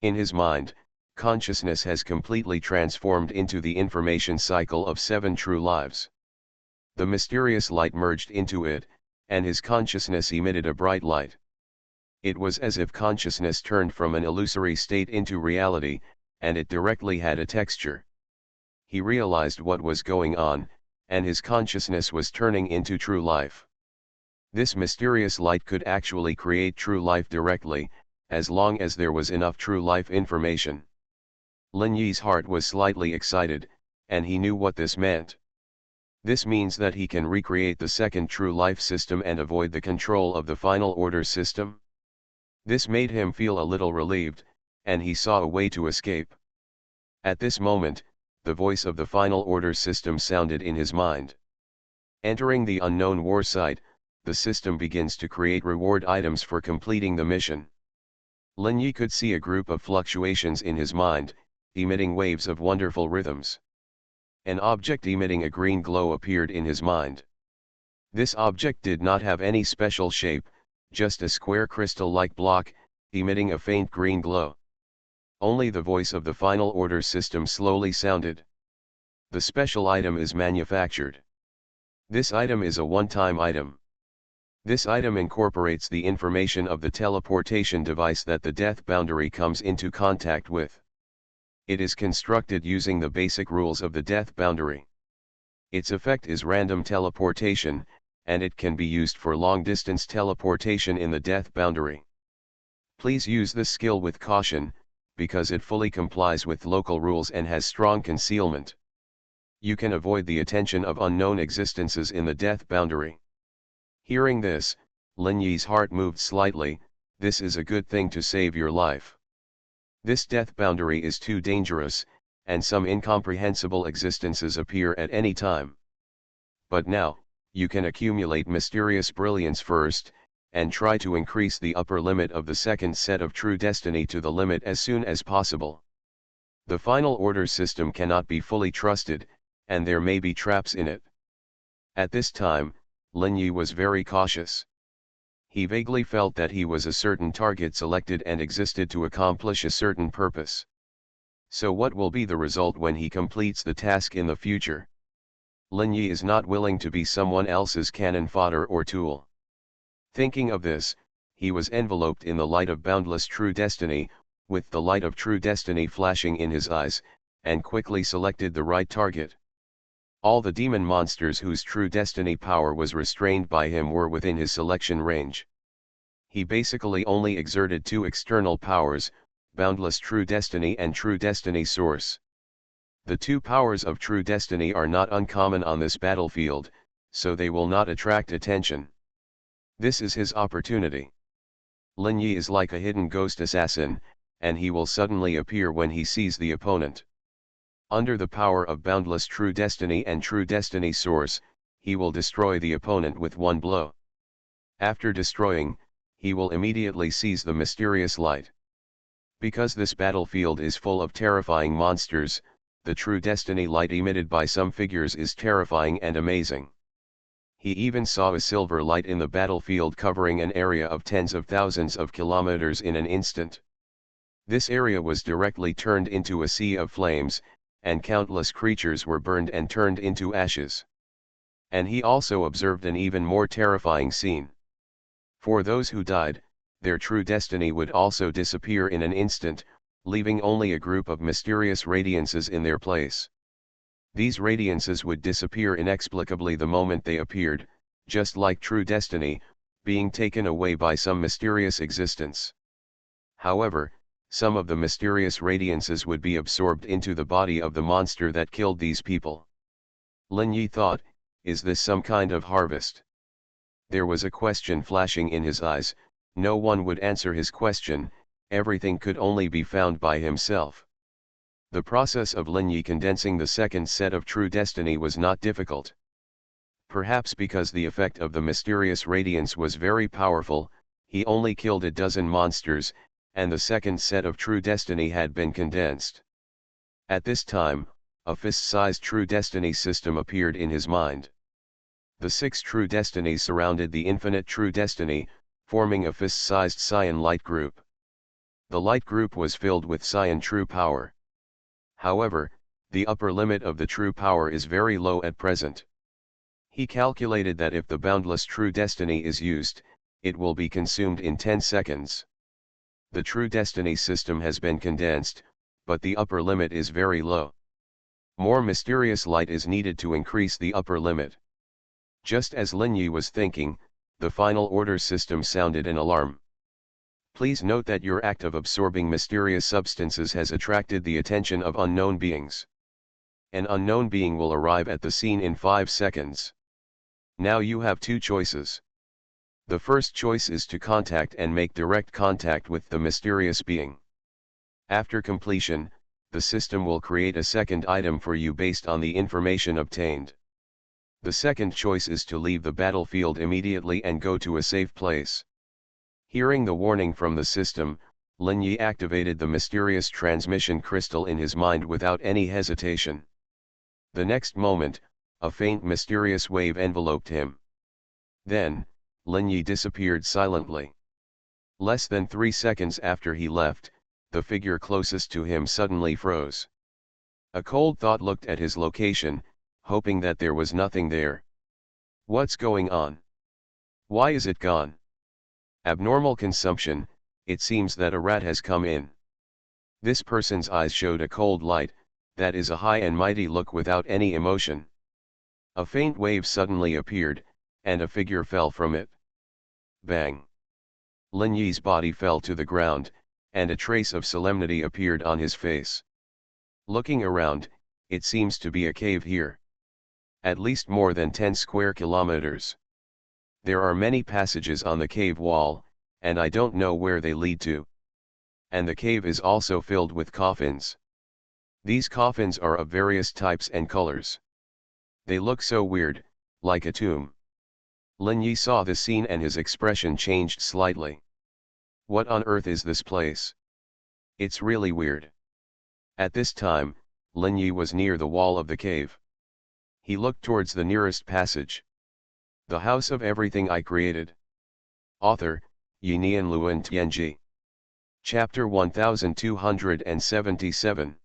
Speaker 1: In his mind, consciousness has completely transformed into the information cycle of 7 true lives. The mysterious light merged into it, and his consciousness emitted a bright light. It was as if consciousness turned from an illusory state into reality, and it directly had a texture. He realized what was going on, and his consciousness was turning into true life. This mysterious light could actually create true life directly, as long as there was enough true life information. Lin Yi's heart was slightly excited, and he knew what this meant. This means that he can recreate the second true life system and avoid the control of the final order system. This made him feel a little relieved, and he saw a way to escape. At this moment, the voice of the final order system sounded in his mind. Entering the unknown war site, the system begins to create reward items for completing the mission. Lin Yi could see a group of fluctuations in his mind, emitting waves of wonderful rhythms. An object emitting a green glow appeared in his mind. This object did not have any special shape, just a square crystal-like block, emitting a faint green glow. Only the voice of the final order system slowly sounded. The special item is manufactured. This item is a one-time item. This item incorporates the information of the teleportation device that the death boundary comes into contact with. It is constructed using the basic rules of the death boundary. Its effect is random teleportation, and it can be used for long-distance teleportation in the death boundary. Please use this skill with caution, because it fully complies with local rules and has strong concealment. You can avoid the attention of unknown existences in the death boundary. Hearing this, Lin Yi's heart moved slightly. This is a good thing to save your life. This death boundary is too dangerous, and some incomprehensible existences appear at any time. But now, you can accumulate mysterious brilliance first, and try to increase the upper limit of the second set of true destiny to the limit as soon as possible. The final order system cannot be fully trusted, and there may be traps in it. At this time, Lin Yi was very cautious. He vaguely felt that he was a certain target selected and existed to accomplish a certain purpose. So what will be the result when he completes the task in the future? Lin Yi is not willing to be someone else's cannon fodder or tool. Thinking of this, he was enveloped in the light of boundless true destiny, with the light of true destiny flashing in his eyes, and quickly selected the right target. All the demon monsters whose true destiny power was restrained by him were within his selection range. He basically only exerted 2 external powers, boundless true destiny and true destiny source. The 2 powers of true destiny are not uncommon on this battlefield, so they will not attract attention. This is his opportunity. Lin Yi is like a hidden ghost assassin, and he will suddenly appear when he sees the opponent. Under the power of boundless true destiny and true destiny source, he will destroy the opponent with one blow. After destroying, he will immediately seize the mysterious light. Because this battlefield is full of terrifying monsters, the true destiny light emitted by some figures is terrifying and amazing. He even saw a silver light in the battlefield covering an area of tens of thousands of kilometers in an instant. This area was directly turned into a sea of flames, and countless creatures were burned and turned into ashes. And he also observed an even more terrifying scene. For those who died, their true destiny would also disappear in an instant, leaving only a group of mysterious radiances in their place. These radiances would disappear inexplicably the moment they appeared, just like true destiny, being taken away by some mysterious existence. However, some of the mysterious radiances would be absorbed into the body of the monster that killed these people. Lin Yi thought, Is this some kind of harvest? There was a question flashing in his eyes. No one would answer his question, everything could only be found by himself. The process of Lin Yi condensing the second set of true destiny was not difficult. Perhaps because the effect of the mysterious radiance was very powerful, he only killed a dozen monsters, and the second set of true destiny had been condensed. At this time, a fist-sized true destiny system appeared in his mind. The 6 true destinies surrounded the infinite true destiny, forming a fist-sized cyan light group. The light group was filled with cyan true power. However, the upper limit of the true power is very low at present. He calculated that if the boundless true destiny is used, it will be consumed in 10 seconds. The true destiny system has been condensed, but the upper limit is very low. More mysterious light is needed to increase the upper limit. Just as Lin Yi was thinking, the final order system sounded an alarm. Please note that your act of absorbing mysterious substances has attracted the attention of unknown beings. An unknown being will arrive at the scene in 5 seconds. Now you have 2 choices. The first choice is to contact and make direct contact with the mysterious being. After completion, the system will create a second item for you based on the information obtained. The second choice is to leave the battlefield immediately and go to a safe place. Hearing the warning from the system, Lin Yi activated the mysterious transmission crystal in his mind without any hesitation. The next moment, a faint mysterious wave enveloped him. Then, Lin Yi disappeared silently. Less than 3 seconds after he left, the figure closest to him suddenly froze. A cold thought looked at his location, hoping that there was nothing there. What's going on? Why is it gone? Abnormal consumption, it seems that a rat has come in. This person's eyes showed a cold light, that is a high and mighty look without any emotion. A faint wave suddenly appeared, and a figure fell from it. Bang! Lin Yi's body fell to the ground, and a trace of solemnity appeared on his face. Looking around, it seems to be a cave here. At least more than 10 square kilometers. There are many passages on the cave wall, and I don't know where they lead to. And the cave is also filled with coffins. These coffins are of various types and colors. They look so weird, like a tomb. Lin Yi saw the scene and his expression changed slightly. What on earth is this place? It's really weird. At this time, Lin Yi was near the wall of the cave. He looked towards the nearest passage. The House of Everything I Created. Author, Yinian Luan Tianji. Chapter 1277.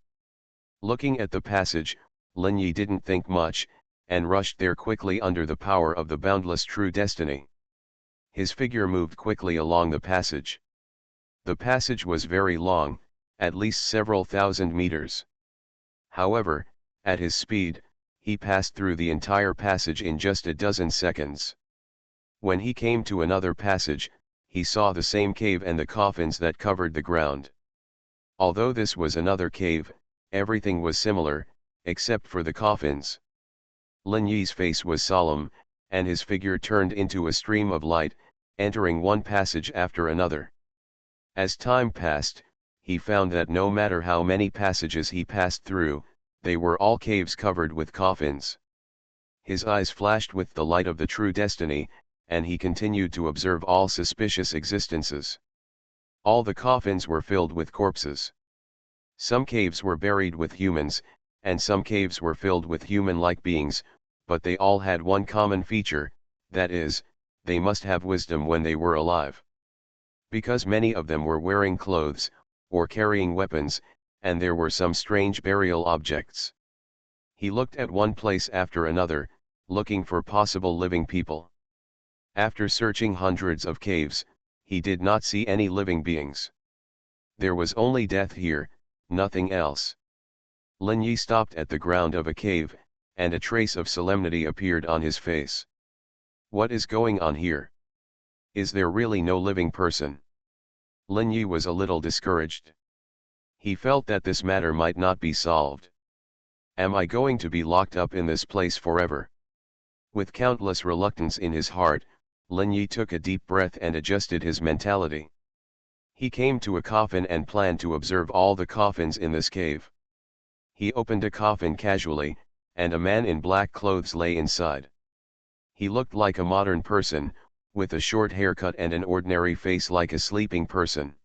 Speaker 1: Looking at the passage, Lin Yi didn't think much, and rushed there quickly under the power of the boundless true destiny. His figure moved quickly along the passage. The passage was very long, at least several thousand meters. However, at his speed, he passed through the entire passage in just a dozen seconds. When he came to another passage, he saw the same cave and the coffins that covered the ground. Although this was another cave, everything was similar, except for the coffins. Lin Yi's face was solemn, and his figure turned into a stream of light, entering one passage after another. As time passed, he found that no matter how many passages he passed through, they were all caves covered with coffins. His eyes flashed with the light of the true destiny, and he continued to observe all suspicious existences. All the coffins were filled with corpses. Some caves were buried with humans, and some caves were filled with human-like beings, but they all had one common feature, that is, they must have wisdom when they were alive. Because many of them were wearing clothes, or carrying weapons, and there were some strange burial objects. He looked at one place after another, looking for possible living people. After searching hundreds of caves, he did not see any living beings. There was only death here, nothing else. Lin Yi stopped at the ground of a cave, and a trace of solemnity appeared on his face. What is going on here? Is there really no living person? Lin Yi was a little discouraged. He felt that this matter might not be solved. Am I going to be locked up in this place forever? With countless reluctance in his heart, Lin Yi took a deep breath and adjusted his mentality. He came to a coffin and planned to observe all the coffins in this cave. He opened a coffin casually, and a man in black clothes lay inside. He looked like a modern person, with a short haircut and an ordinary face like a sleeping person.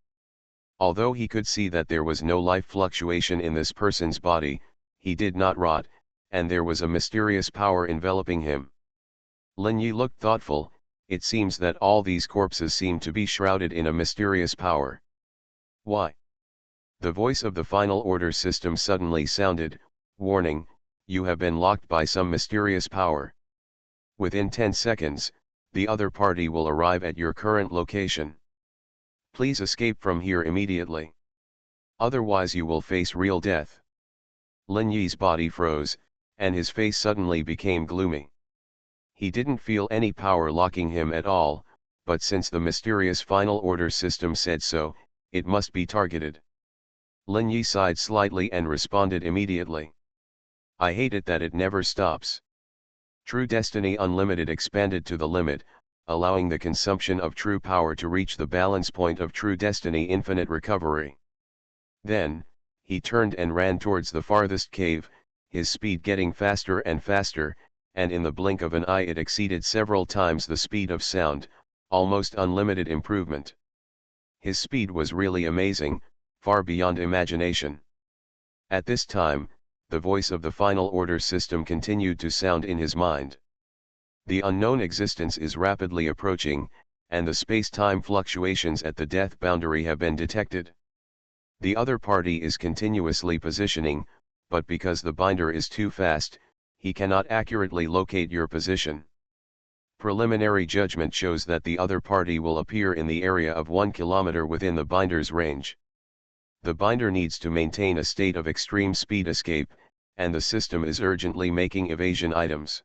Speaker 1: Although he could see that there was no life fluctuation in this person's body, he did not rot, and there was a mysterious power enveloping him. Lin Yi looked thoughtful. It seems that all these corpses seem to be shrouded in a mysterious power. Why? The voice of the final order system suddenly sounded, "Warning, you have been locked by some mysterious power. Within 10 seconds, the other party will arrive at your current location. Please escape from here immediately. Otherwise you will face real death." Lin Yi's body froze, and his face suddenly became gloomy. He didn't feel any power locking him at all, but since the mysterious final order system said so, it must be targeted. Lin Yi sighed slightly and responded immediately. "I hate it that it never stops." True Destiny Unlimited expanded to the limit, allowing the consumption of true power to reach the balance point of True Destiny Infinite Recovery. Then, he turned and ran towards the farthest cave, his speed getting faster and faster, and in the blink of an eye it exceeded several times the speed of sound, almost unlimited improvement. His speed was really amazing, far beyond imagination. At this time, the voice of the final order system continued to sound in his mind. The unknown existence is rapidly approaching, and the space-time fluctuations at the death boundary have been detected. The other party is continuously positioning, but because the binder is too fast, he cannot accurately locate your position. Preliminary judgment shows that the other party will appear in the area of 1 kilometer within the binder's range. The binder needs to maintain a state of extreme speed escape, and the system is urgently making evasion items.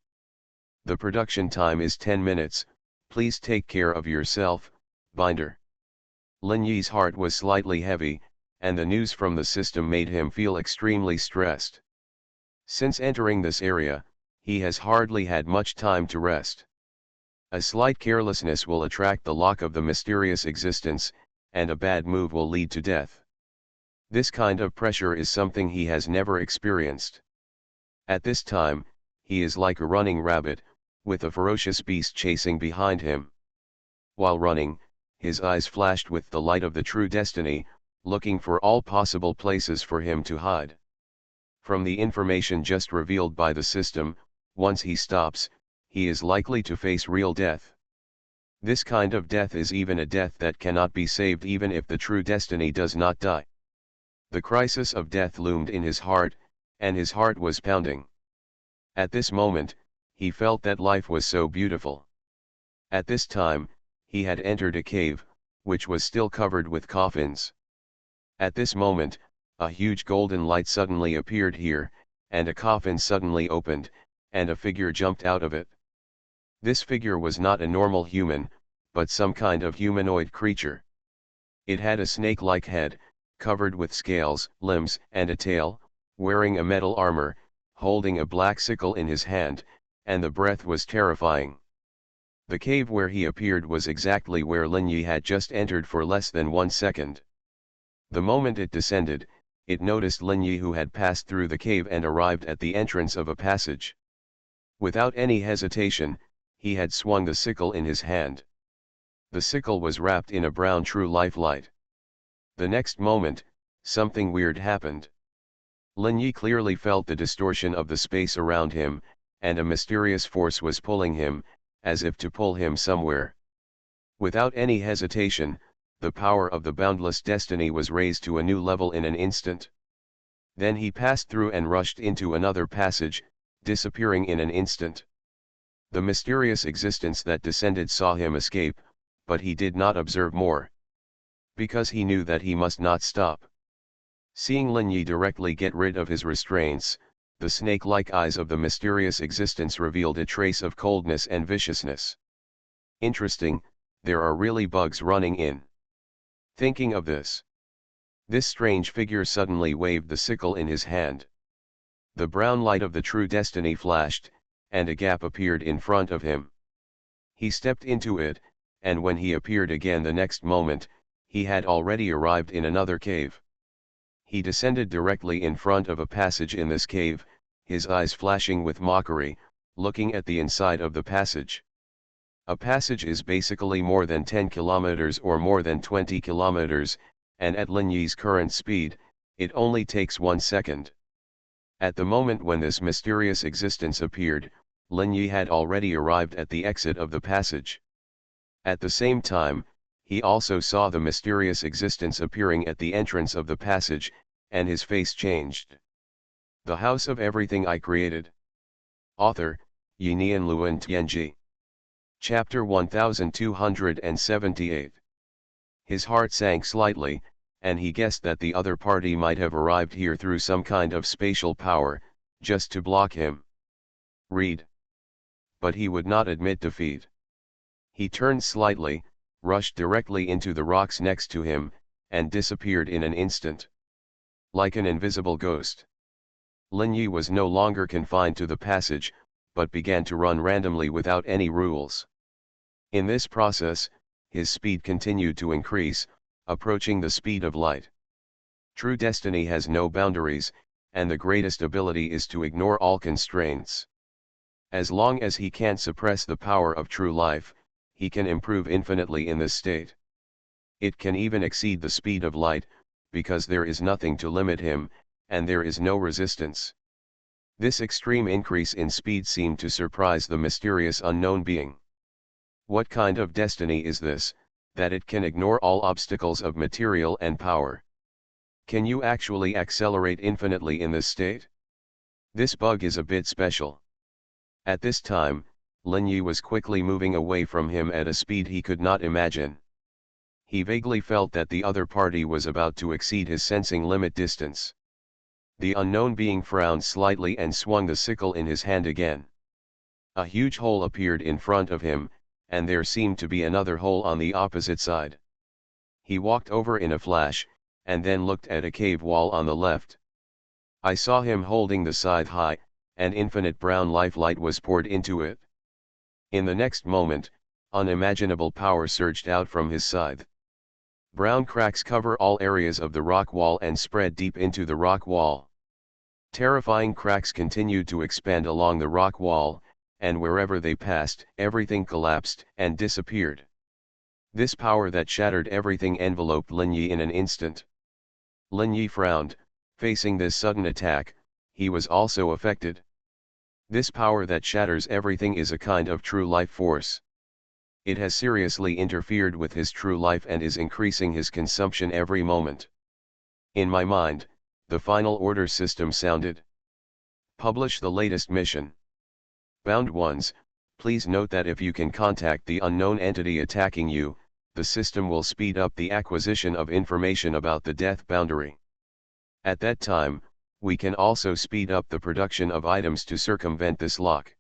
Speaker 1: The production time is 10 minutes, please take care of yourself, binder. Lin Yi's heart was slightly heavy, and the news from the system made him feel extremely stressed. Since entering this area, he has hardly had much time to rest. A slight carelessness will attract the lock of the mysterious existence, and a bad move will lead to death. This kind of pressure is something he has never experienced. At this time, he is like a running rabbit, with a ferocious beast chasing behind him. While running, his eyes flashed with the light of the true destiny, looking for all possible places for him to hide. From the information just revealed by the system, once he stops, he is likely to face real death. This kind of death is even a death that cannot be saved even if the true destiny does not die. The crisis of death loomed in his heart, and his heart was pounding. At this moment, he felt that life was so beautiful. At this time, he had entered a cave, which was still covered with coffins. At this moment, a huge golden light suddenly appeared here, and a coffin suddenly opened, and a figure jumped out of it. This figure was not a normal human, but some kind of humanoid creature. It had a snake-like head, covered with scales, limbs, and a tail, wearing a metal armor, holding a black sickle in his hand, and the breath was terrifying. The cave where he appeared was exactly where Lin Yi had just entered for less than 1 second. The moment it descended, it noticed Lin Yi, who had passed through the cave and arrived at the entrance of a passage. Without any hesitation, he had swung the sickle in his hand. The sickle was wrapped in a brown true life light. The next moment, something weird happened. Lin Yi clearly felt the distortion of the space around him, and a mysterious force was pulling him, as if to pull him somewhere. Without any hesitation, the power of the boundless destiny was raised to a new level in an instant. Then he passed through and rushed into another passage, disappearing in an instant. The mysterious existence that descended saw him escape, but he did not observe more. Because he knew that he must not stop. Seeing Lin Yi directly get rid of his restraints, the snake-like eyes of the mysterious existence revealed a trace of coldness and viciousness. Interesting, there are really bugs running in. Thinking of this strange figure suddenly waved the sickle in his hand. The brown light of the true destiny flashed, and a gap appeared in front of him. He stepped into it, and when he appeared again the next moment, he had already arrived in another cave. He descended directly in front of a passage in this cave, his eyes flashing with mockery, looking at the inside of the passage. A passage is basically more than 10 kilometers or more than 20 kilometers, and at Lin Yi's current speed, it only takes 1 second. At the moment when this mysterious existence appeared, Lin Yi had already arrived at the exit of the passage. At the same time, he also saw the mysterious existence appearing at the entrance of the passage, and his face changed. The House of Everything I Created. Author, Yinian Luan Tianji. Chapter 1278. His heart sank slightly, and he guessed that the other party might have arrived here through some kind of spatial power, just to block him. Read. But he would not admit defeat. He turned slightly, rushed directly into the rocks next to him, and disappeared in an instant. Like an invisible ghost. Lin Yi was no longer confined to the passage, but began to run randomly without any rules. In this process, his speed continued to increase, approaching the speed of light. True destiny has no boundaries, and the greatest ability is to ignore all constraints. As long as he can't suppress the power of true life, he can improve infinitely in this state. It can even exceed the speed of light, because there is nothing to limit him, and there is no resistance. This extreme increase in speed seemed to surprise the mysterious unknown being. What kind of destiny is this, that it can ignore all obstacles of material and power? Can you actually accelerate infinitely in this state? This bug is a bit special. At this time, Lin Yi was quickly moving away from him at a speed he could not imagine. He vaguely felt that the other party was about to exceed his sensing limit distance. The unknown being frowned slightly and swung the sickle in his hand again. A huge hole appeared in front of him, and there seemed to be another hole on the opposite side. He walked over in a flash, and then looked at a cave wall on the left. I saw him holding the scythe high, and infinite brown life light was poured into it. In the next moment, unimaginable power surged out from his scythe. Brown cracks cover all areas of the rock wall and spread deep into the rock wall. Terrifying cracks continued to expand along the rock wall, and wherever they passed, everything collapsed and disappeared. This power that shattered everything enveloped Lin Yi in an instant. Lin Yi frowned, facing this sudden attack. He was also affected. This power that shatters everything is a kind of true life force. It has seriously interfered with his true life and is increasing his consumption every moment. In my mind, the final order system sounded. Publish the latest mission. Bound ones, please note that if you can contact the unknown entity attacking you, the system will speed up the acquisition of information about the death boundary. At that time, we can also speed up the production of items to circumvent this lock.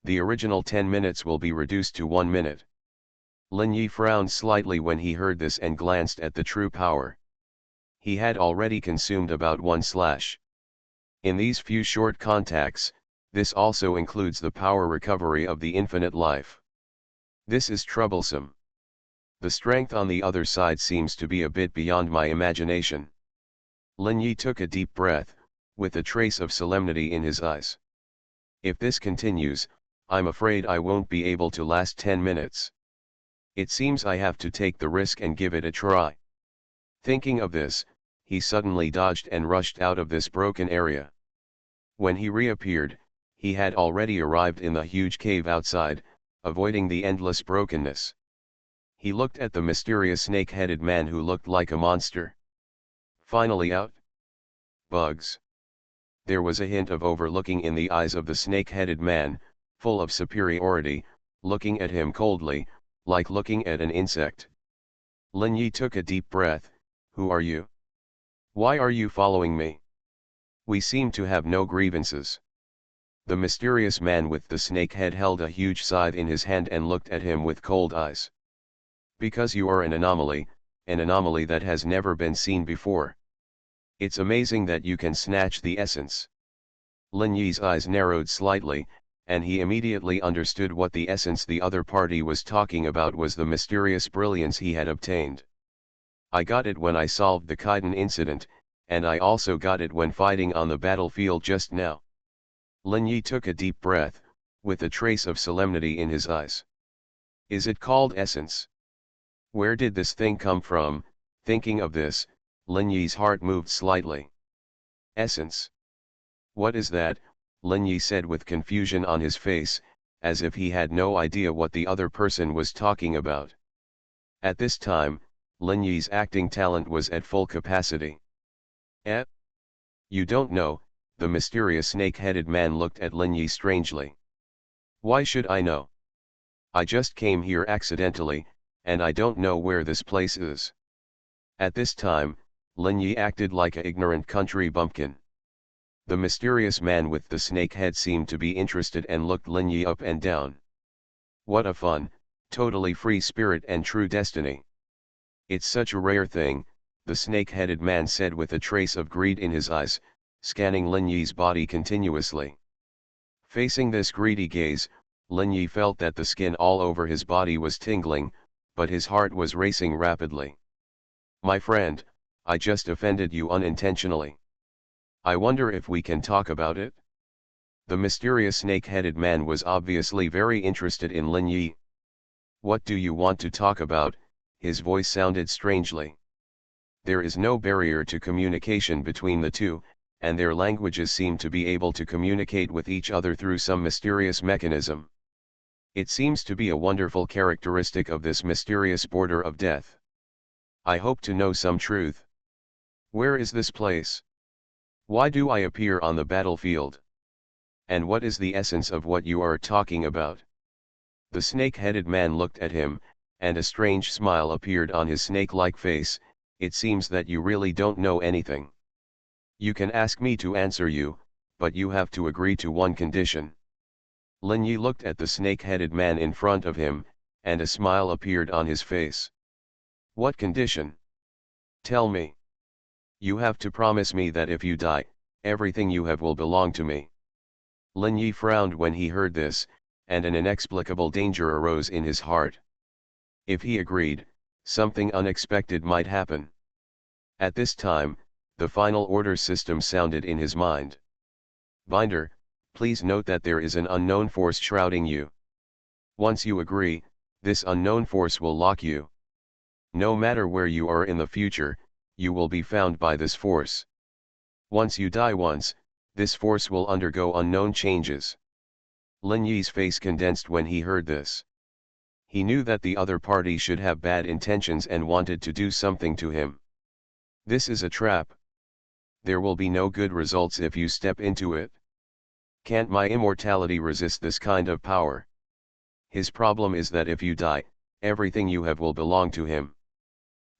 Speaker 1: The original 10 minutes will be reduced to 1 minute. Lin Yi frowned slightly when he heard this and glanced at the true power. He had already consumed about 1 slash. In these few short contacts, this also includes the power recovery of the infinite life. This is troublesome. The strength on the other side seems to be a bit beyond my imagination. Lin Yi took a deep breath, with a trace of solemnity in his eyes. If this continues, I'm afraid I won't be able to last 10 minutes. It seems I have to take the risk and give it a try. Thinking of this, he suddenly dodged and rushed out of this broken area. When he reappeared, he had already arrived in the huge cave outside, avoiding the endless brokenness. He looked at the mysterious snake-headed man who looked like a monster. Finally out. Bugs. There was a hint of overlooking in the eyes of the snake-headed man, full of superiority, looking at him coldly, like looking at an insect. Lin Yi took a deep breath. Who are you? Why are you following me? We seem to have no grievances. The mysterious man with the snake head held a huge scythe in his hand and looked at him with cold eyes. Because you are an anomaly that has never been seen before. It's amazing that you can snatch the essence. Lin Yi's eyes narrowed slightly, and he immediately understood what the essence the other party was talking about was the mysterious brilliance he had obtained. I got it when I solved the Kaiden incident, and I also got it when fighting on the battlefield just now. Lin Yi took a deep breath, with a trace of solemnity in his eyes. Is it called essence? Where did this thing come from? Thinking of this, Lin Yi's heart moved slightly. Essence? What is that? Lin Yi said with confusion on his face, as if he had no idea what the other person was talking about. At this time, Lin Yi's acting talent was at full capacity. Eh? You don't know? The mysterious snake-headed man looked at Lin Yi strangely. Why should I know? I just came here accidentally, and I don't know where this place is. At this time, Lin Yi acted like an ignorant country bumpkin. The mysterious man with the snake head seemed to be interested and looked Lin Yi up and down. What a fun, totally free spirit and true destiny. It's such a rare thing, the snake-headed man said with a trace of greed in his eyes, scanning Lin Yi's body continuously. Facing this greedy gaze, Lin Yi felt that the skin all over his body was tingling, but his heart was racing rapidly. My friend, I just offended you unintentionally. I wonder if we can talk about it? The mysterious snake-headed man was obviously very interested in Lin Yi. What do you want to talk about? His voice sounded strangely. There is no barrier to communication between the two, and their languages seem to be able to communicate with each other through some mysterious mechanism. It seems to be a wonderful characteristic of this mysterious border of death. I hope to know some truth. Where is this place? Why do I appear on the battlefield? And what is the essence of what you are talking about? The snake-headed man looked at him, and a strange smile appeared on his snake-like face. It seems that you really don't know anything. You can ask me to answer you, but you have to agree to one condition. Lin Yi looked at the snake-headed man in front of him, and a smile appeared on his face. What condition? Tell me. You have to promise me that if you die, everything you have will belong to me. Lin Yi frowned when he heard this, and an inexplicable danger arose in his heart. If he agreed, something unexpected might happen. At this time, the final order system sounded in his mind. Binder, please note that there is an unknown force shrouding you. Once you agree, this unknown force will lock you. No matter where you are in the future, you will be found by this force. Once you die once, this force will undergo unknown changes. Lin Yi's face condensed when he heard this. He knew that the other party should have bad intentions and wanted to do something to him. This is a trap. There will be no good results if you step into it. Can't my immortality resist this kind of power? His problem is that if you die, everything you have will belong to him.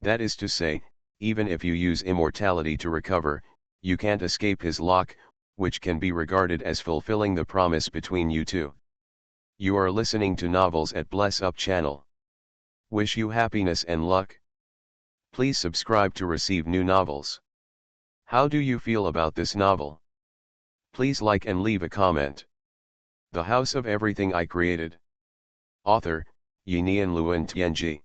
Speaker 1: That is to say, even if you use immortality to recover, you can't escape his lock, which can be regarded as fulfilling the promise between you two. You are listening to Novels at Bless Up channel. Wish you happiness and luck. Please subscribe to receive new novels. How do you feel about this novel? Please like and leave a comment. The House of Everything I Created. Author, Yinian Luan Tianji.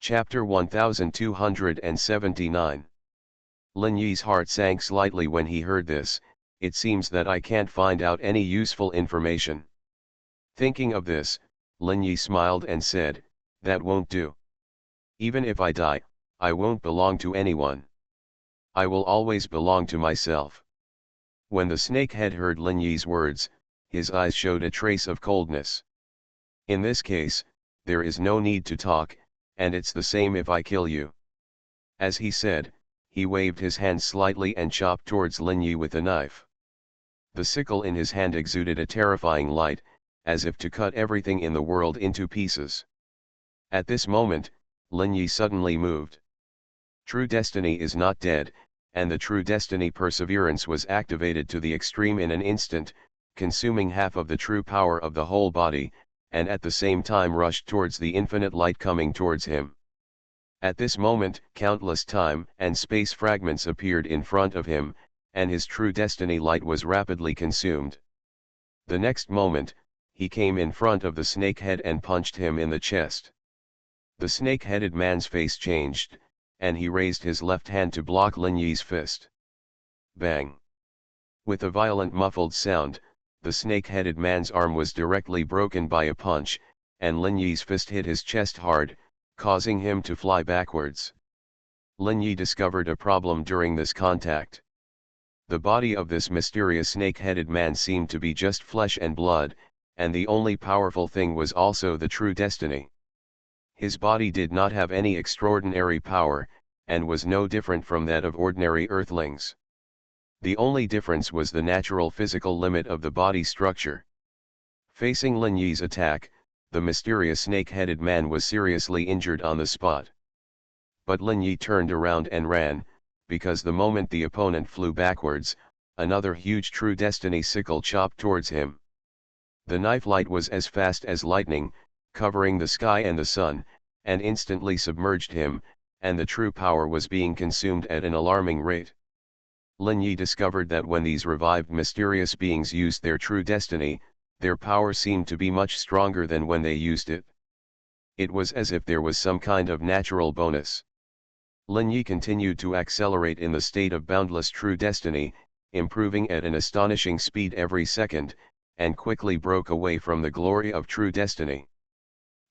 Speaker 1: Chapter 1279. Lin Yi's heart sank slightly when he heard this. It seems that I can't find out any useful information. Thinking of this, Lin Yi smiled and said, that won't do. Even if I die, I won't belong to anyone. I will always belong to myself. When the snakehead heard Lin Yi's words, his eyes showed a trace of coldness. In this case, there is no need to talk, and it's the same if I kill you. As he said, he waved his hand slightly and chopped towards Lin Yi with a knife. The sickle in his hand exuded a terrifying light, as if to cut everything in the world into pieces. At this moment, Lin Yi suddenly moved. True destiny is not dead, and the true destiny perseverance was activated to the extreme in an instant, consuming half of the true power of the whole body, and at the same time rushed towards the infinite light coming towards him. At this moment, countless time and space fragments appeared in front of him, and his true destiny light was rapidly consumed. The next moment, he came in front of the snakehead and punched him in the chest. The snake-headed man's face changed, and he raised his left hand to block Lin Yi's fist. Bang! With a violent muffled sound, the snake-headed man's arm was directly broken by a punch, and Lin Yi's fist hit his chest hard, causing him to fly backwards. Lin Yi discovered a problem during this contact. The body of this mysterious snake-headed man seemed to be just flesh and blood, and the only powerful thing was also the true destiny. His body did not have any extraordinary power, and was no different from that of ordinary earthlings. The only difference was the natural physical limit of the body structure. Facing Lin Yi's attack, the mysterious snake-headed man was seriously injured on the spot. But Lin Yi turned around and ran, because the moment the opponent flew backwards, another huge true destiny sickle chopped towards him. The knife light was as fast as lightning, covering the sky and the sun, and instantly submerged him, and the true power was being consumed at an alarming rate. Lin Yi discovered that when these revived mysterious beings used their true destiny, their power seemed to be much stronger than when they used it. It was as if there was some kind of natural bonus. Lin Yi continued to accelerate in the state of boundless true destiny, improving at an astonishing speed every second, and quickly broke away from the glory of true destiny.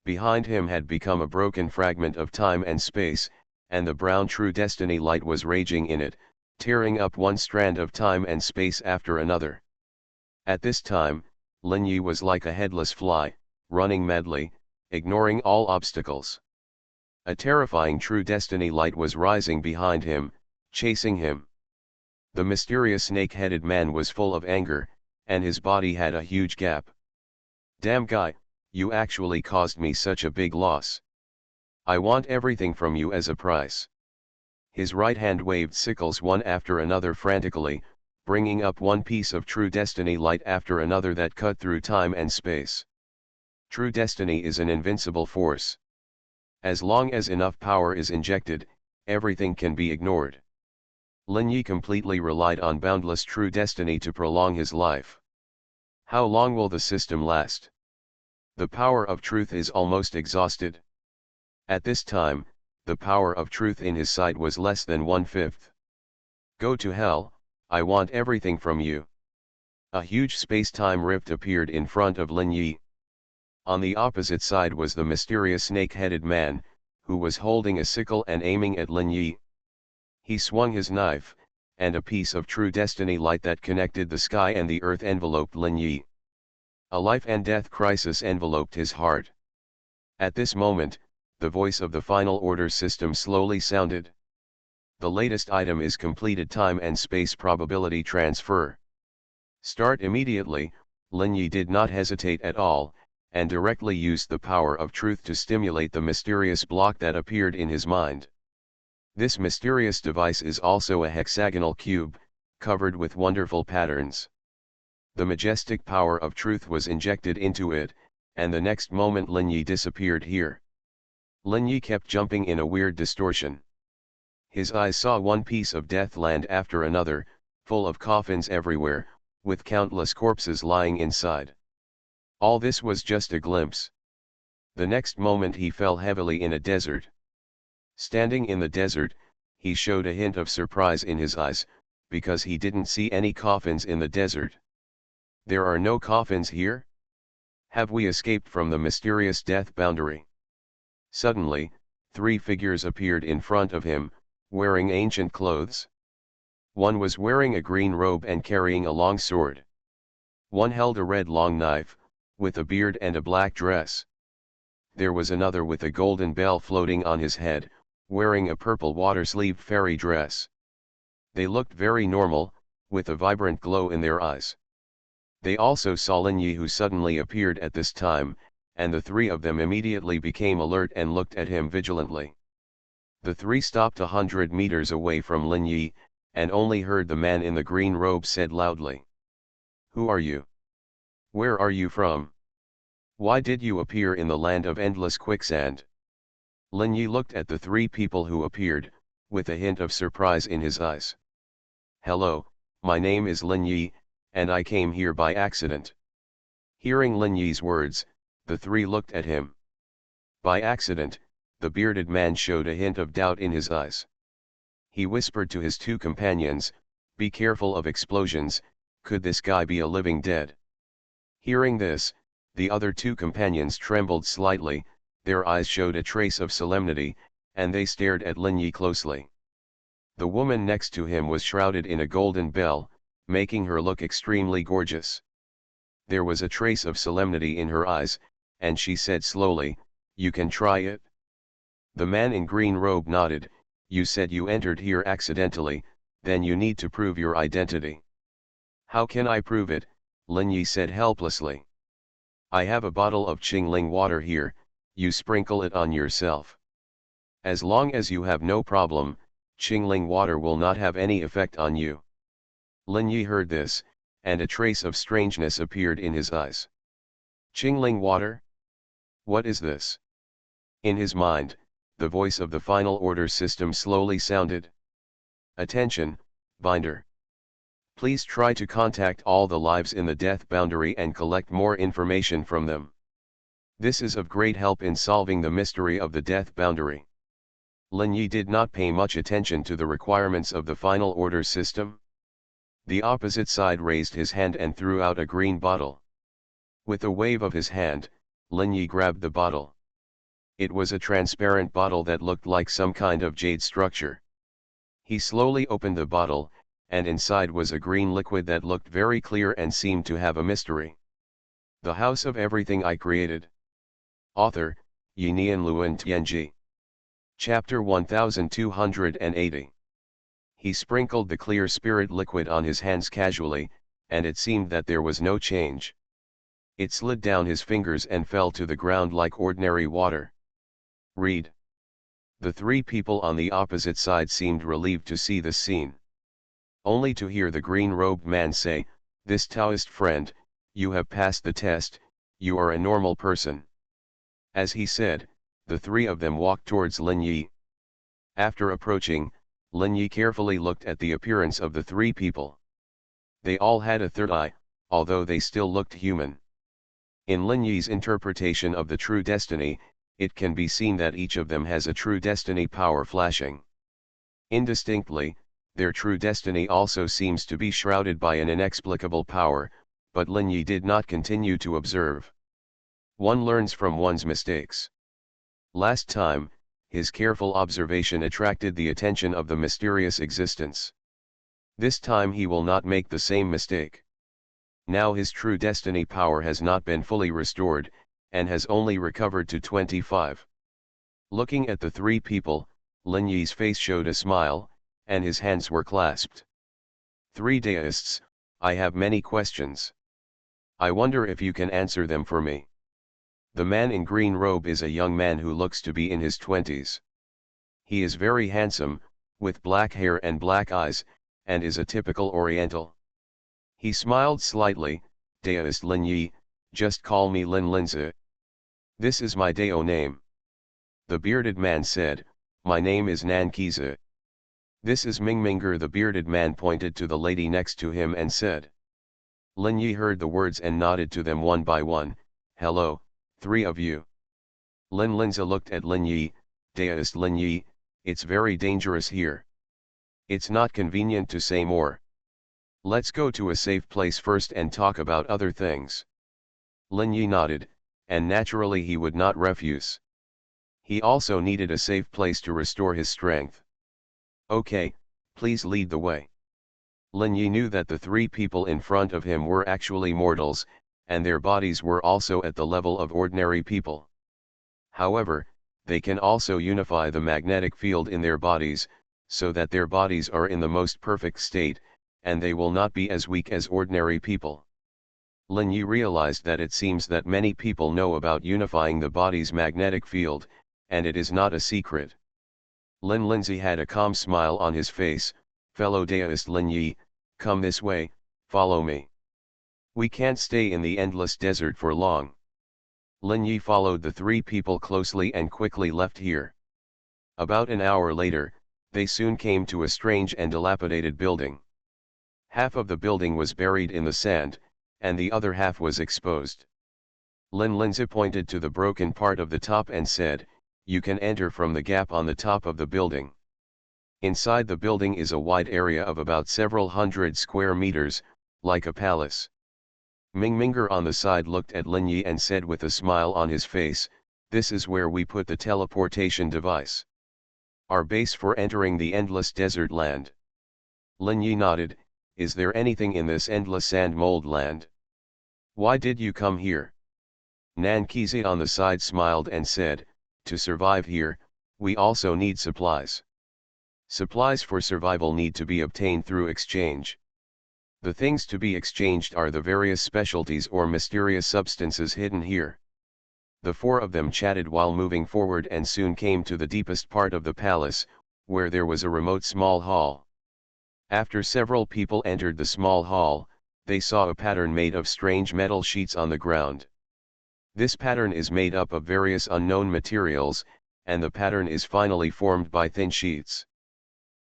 Speaker 1: Behind him had become a broken fragment of time and space, and the brown true destiny light was raging in it, tearing up one strand of time and space after another. At this time, Lin Yi was like a headless fly, running madly, ignoring all obstacles. A terrifying true destiny light was rising behind him, chasing him. The mysterious snake-headed man was full of anger, and his body had a huge gap. "Damn guy, you actually caused me such a big loss. I want everything from you as a price." His right hand waved sickles one after another frantically, bringing up one piece of true destiny light after another that cut through time and space. True destiny is an invincible force. As long as enough power is injected, everything can be ignored. Lin Yi completely relied on boundless true destiny to prolong his life. How long will the system last? The power of truth is almost exhausted. At this time, the power of truth in his sight was less than 1/5. "Go to hell, I want everything from you." A huge space-time rift appeared in front of Lin Yi. On the opposite side was the mysterious snake-headed man, who was holding a sickle and aiming at Lin Yi. He swung his knife, and a piece of true destiny light that connected the sky and the earth enveloped Lin Yi. A life and death crisis enveloped his heart. At this moment, the voice of the final order system slowly sounded. The latest item is completed time and space probability transfer. Start immediately. Lin Yi did not hesitate at all, and directly used the power of truth to stimulate the mysterious block that appeared in his mind. This mysterious device is also a hexagonal cube, covered with wonderful patterns. The majestic power of truth was injected into it, and the next moment Lin Yi disappeared here. Lin Yi kept jumping in a weird distortion. His eyes saw one piece of death land after another, full of coffins everywhere, with countless corpses lying inside. All this was just a glimpse. The next moment he fell heavily in a desert. Standing in the desert, he showed a hint of surprise in his eyes, because he didn't see any coffins in the desert. "There are no coffins here? Have we escaped from the mysterious death boundary?" Suddenly, 3 figures appeared in front of him, wearing ancient clothes. One was wearing a green robe and carrying a long sword. One held a red long knife, with a beard and a black dress. There was another with a golden bell floating on his head, wearing a purple water-sleeved fairy dress. They looked very normal, with a vibrant glow in their eyes. They also saw Lin Yi, who suddenly appeared at this time, and the 3 of them immediately became alert and looked at him vigilantly. The 3 stopped 100 meters away from Lin Yi, and only heard the man in the green robe said loudly, "Who are you? Where are you from? Why did you appear in the land of endless quicksand?" Lin Yi looked at the 3 people who appeared, with a hint of surprise in his eyes. "Hello, my name is Lin Yi, and I came here by accident. Hearing Lin Yi's words, the three looked at him. By accident, the bearded man showed a hint of doubt in his eyes. He whispered to his two companions, "Be careful of explosions, could this guy be a living dead?" Hearing this, the other two companions trembled slightly, their eyes showed a trace of solemnity, and they stared at Lin Yi closely. The woman next to him was shrouded in a golden bell, making her look extremely gorgeous. There was a trace of solemnity in her eyes, and she said slowly, "You can try it?" The man in green robe nodded. "You said you entered here accidentally, then you need to prove your identity." "How can I prove it?" Lin Yi said helplessly. "I have a bottle of Qingling water here, you sprinkle it on yourself. As long as you have no problem, Qingling water will not have any effect on you." Lin Yi heard this, and a trace of strangeness appeared in his eyes. "Qingling water? What is this?" In his mind, the voice of the final order system slowly sounded. "Attention, Binder. Please try to contact all the lives in the death boundary and collect more information from them. This is of great help in solving the mystery of the death boundary." Lin Yi did not pay much attention to the requirements of the final order system. The opposite side raised his hand and threw out a green bottle. With a wave of his hand, Lin Yi grabbed the bottle. It was a transparent bottle that looked like some kind of jade structure. He slowly opened the bottle, and inside was a green liquid that looked very clear and seemed to have a mystery. "The House of Everything I Created." Author, Yinian Luan Tianji. Chapter 1280. He sprinkled the clear spirit liquid on his hands casually, and it seemed that there was no change. It slid down his fingers and fell to the ground like ordinary water. "Read." The three people on the opposite side seemed relieved to see this scene. Only to hear the green-robed man say, "This Taoist friend, you have passed the test, you are a normal person." As he said, the three of them walked towards Lin Yi. After approaching, Lin Yi carefully looked at the appearance of the three people. They all had a third eye, although they still looked human. In Lin Yi's interpretation of the true destiny, it can be seen that each of them has a true destiny power flashing. Indistinctly, their true destiny also seems to be shrouded by an inexplicable power, but Lin Yi did not continue to observe. One learns from one's mistakes. Last time, his careful observation attracted the attention of the mysterious existence. This time he will not make the same mistake. Now his true destiny power has not been fully restored, and has only recovered to 25. Looking at the three people, Lin Yi's face showed a smile, and his hands were clasped. "Three deists, I have many questions. I wonder if you can answer them for me." The man in green robe is a young man who looks to be in his 20s. He is very handsome, with black hair and black eyes, and is a typical Oriental. He smiled slightly. "Deist Lin Yi, just call me Lin Linzi. This is my Dao name." The bearded man said, "My name is Nan Kiza." "This is Ming Minger." The bearded man pointed to the lady next to him and said. Lin Yi heard the words and nodded to them one by one. "Hello, three of you." Lin Linzi looked at Lin Yi. "Deist Lin Yi, it's very dangerous here. It's not convenient to say more. Let's go to a safe place first and talk about other things." Lin Yi nodded, and naturally he would not refuse. He also needed a safe place to restore his strength. "Okay, please lead the way." Lin Yi knew that the three people in front of him were actually mortals, and their bodies were also at the level of ordinary people. However, they can also unify the magnetic field in their bodies, so that their bodies are in the most perfect state, and they will not be as weak as ordinary people. Lin Yi realized that it seems that many people know about unifying the body's magnetic field, and it is not a secret. Lin Linzi had a calm smile on his face. "Fellow Daoist Lin Yi, come this way, follow me. We can't stay in the endless desert for long." Lin Yi followed the three people closely and quickly left here. About an hour later, they soon came to a strange and dilapidated building. Half of the building was buried in the sand, and the other half was exposed. Lin Linzi pointed to the broken part of the top and said, "You can enter from the gap on the top of the building." Inside the building is a wide area of about several hundred square meters, like a palace. Ming Minger on the side looked at Lin Yi and said with a smile on his face, "This is where we put the teleportation device. Our base for entering the endless desert land." Lin Yi nodded. "Is there anything in this endless sand mold land? Why did you come here?" Nan Kizi on the side smiled and said, "To survive here, we also need supplies. Supplies for survival need to be obtained through exchange. The things to be exchanged are the various specialties or mysterious substances hidden here." The four of them chatted while moving forward and soon came to the deepest part of the palace, where there was a remote small hall. After several people entered the small hall, they saw a pattern made of strange metal sheets on the ground. This pattern is made up of various unknown materials, and the pattern is finally formed by thin sheets.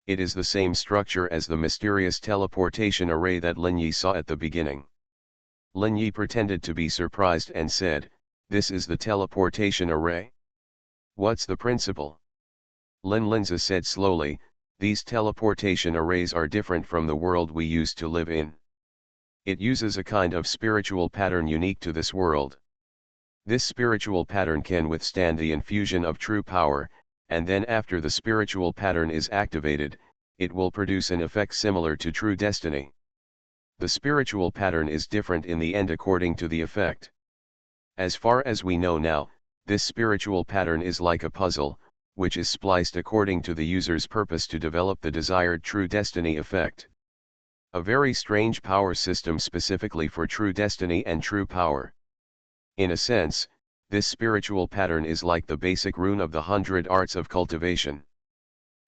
Speaker 1: It is the same structure as the mysterious teleportation array that Lin Yi saw at the beginning. Lin Yi pretended to be surprised and said, "This is the teleportation array? What's the principle?" Lin Linzi said slowly, "These teleportation arrays are different from the world we used to live in. It uses a kind of spiritual pattern unique to this world. This spiritual pattern can withstand the infusion of true power, and then after the spiritual pattern is activated, it will produce an effect similar to true destiny. The spiritual pattern is different in the end according to the effect. As far as we know now, this spiritual pattern is like a puzzle, which is spliced according to the user's purpose to develop the desired true destiny effect. A very strange power system specifically for true destiny and true power. In a sense, this spiritual pattern is like the basic rune of the 100 arts of cultivation.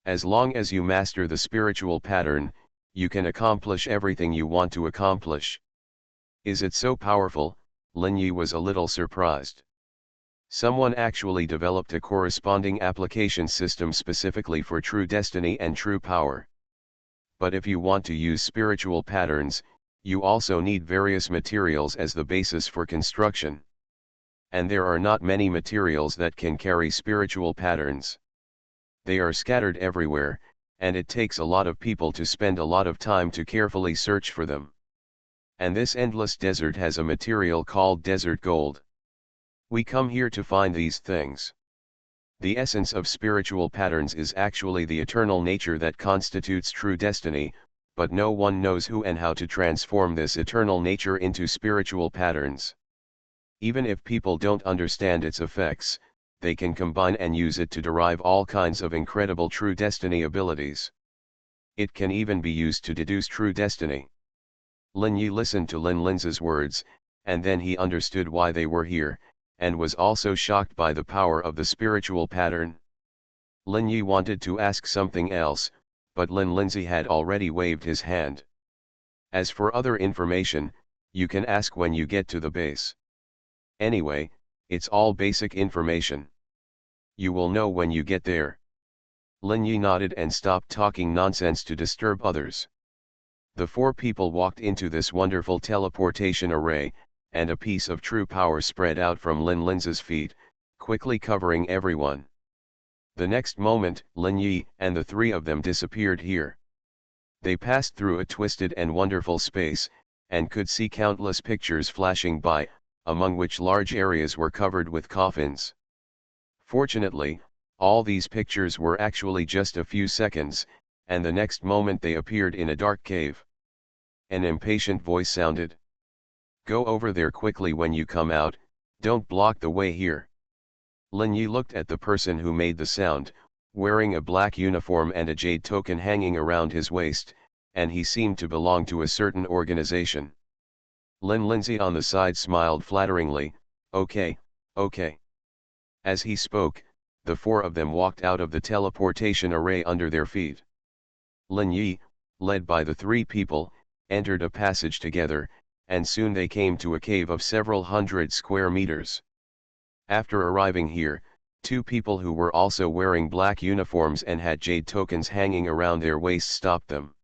Speaker 1: As long as you master the spiritual pattern, you can accomplish everything you want to accomplish." "Is it so powerful?" Lin Yi was a little surprised. "Someone actually developed a corresponding application system specifically for true destiny and true power. But if you want to use spiritual patterns, you also need various materials as the basis for construction. And there are not many materials that can carry spiritual patterns. They are scattered everywhere, and it takes a lot of people to spend a lot of time to carefully search for them. And this endless desert has a material called desert gold. We come here to find these things. The essence of spiritual patterns is actually the eternal nature that constitutes true destiny, but no one knows who and how to transform this eternal nature into spiritual patterns. Even if people don't understand its effects, they can combine and use it to derive all kinds of incredible true destiny abilities. It can even be used to deduce true destiny." Lin Yi listened to Lin Linzi's words, and then he understood why they were here, and was also shocked by the power of the spiritual pattern. Lin Yi wanted to ask something else, but Lin Linzi had already waved his hand. "As for other information, you can ask when you get to the base. Anyway, it's all basic information. You will know when you get there." Lin Yi nodded and stopped talking nonsense to disturb others. The four people walked into this wonderful teleportation array, and a piece of true power spread out from Lin Linzi's feet, quickly covering everyone. The next moment, Lin Yi and the three of them disappeared here. They passed through a twisted and wonderful space, and could see countless pictures flashing by, among which large areas were covered with coffins. Fortunately, all these pictures were actually just a few seconds, and the next moment they appeared in a dark cave. An impatient voice sounded. "Go over there quickly when you come out, don't block the way here." Lin Yi looked at the person who made the sound, wearing a black uniform and a jade token hanging around his waist, and he seemed to belong to a certain organization. Lin Linzi on the side smiled flatteringly, "Okay, okay." As he spoke, the four of them walked out of the teleportation array under their feet. Lin Yi, led by the three people, entered a passage together, and soon they came to a cave of several hundred square meters. After arriving here, two people who were also wearing black uniforms and had jade tokens hanging around their waists stopped them.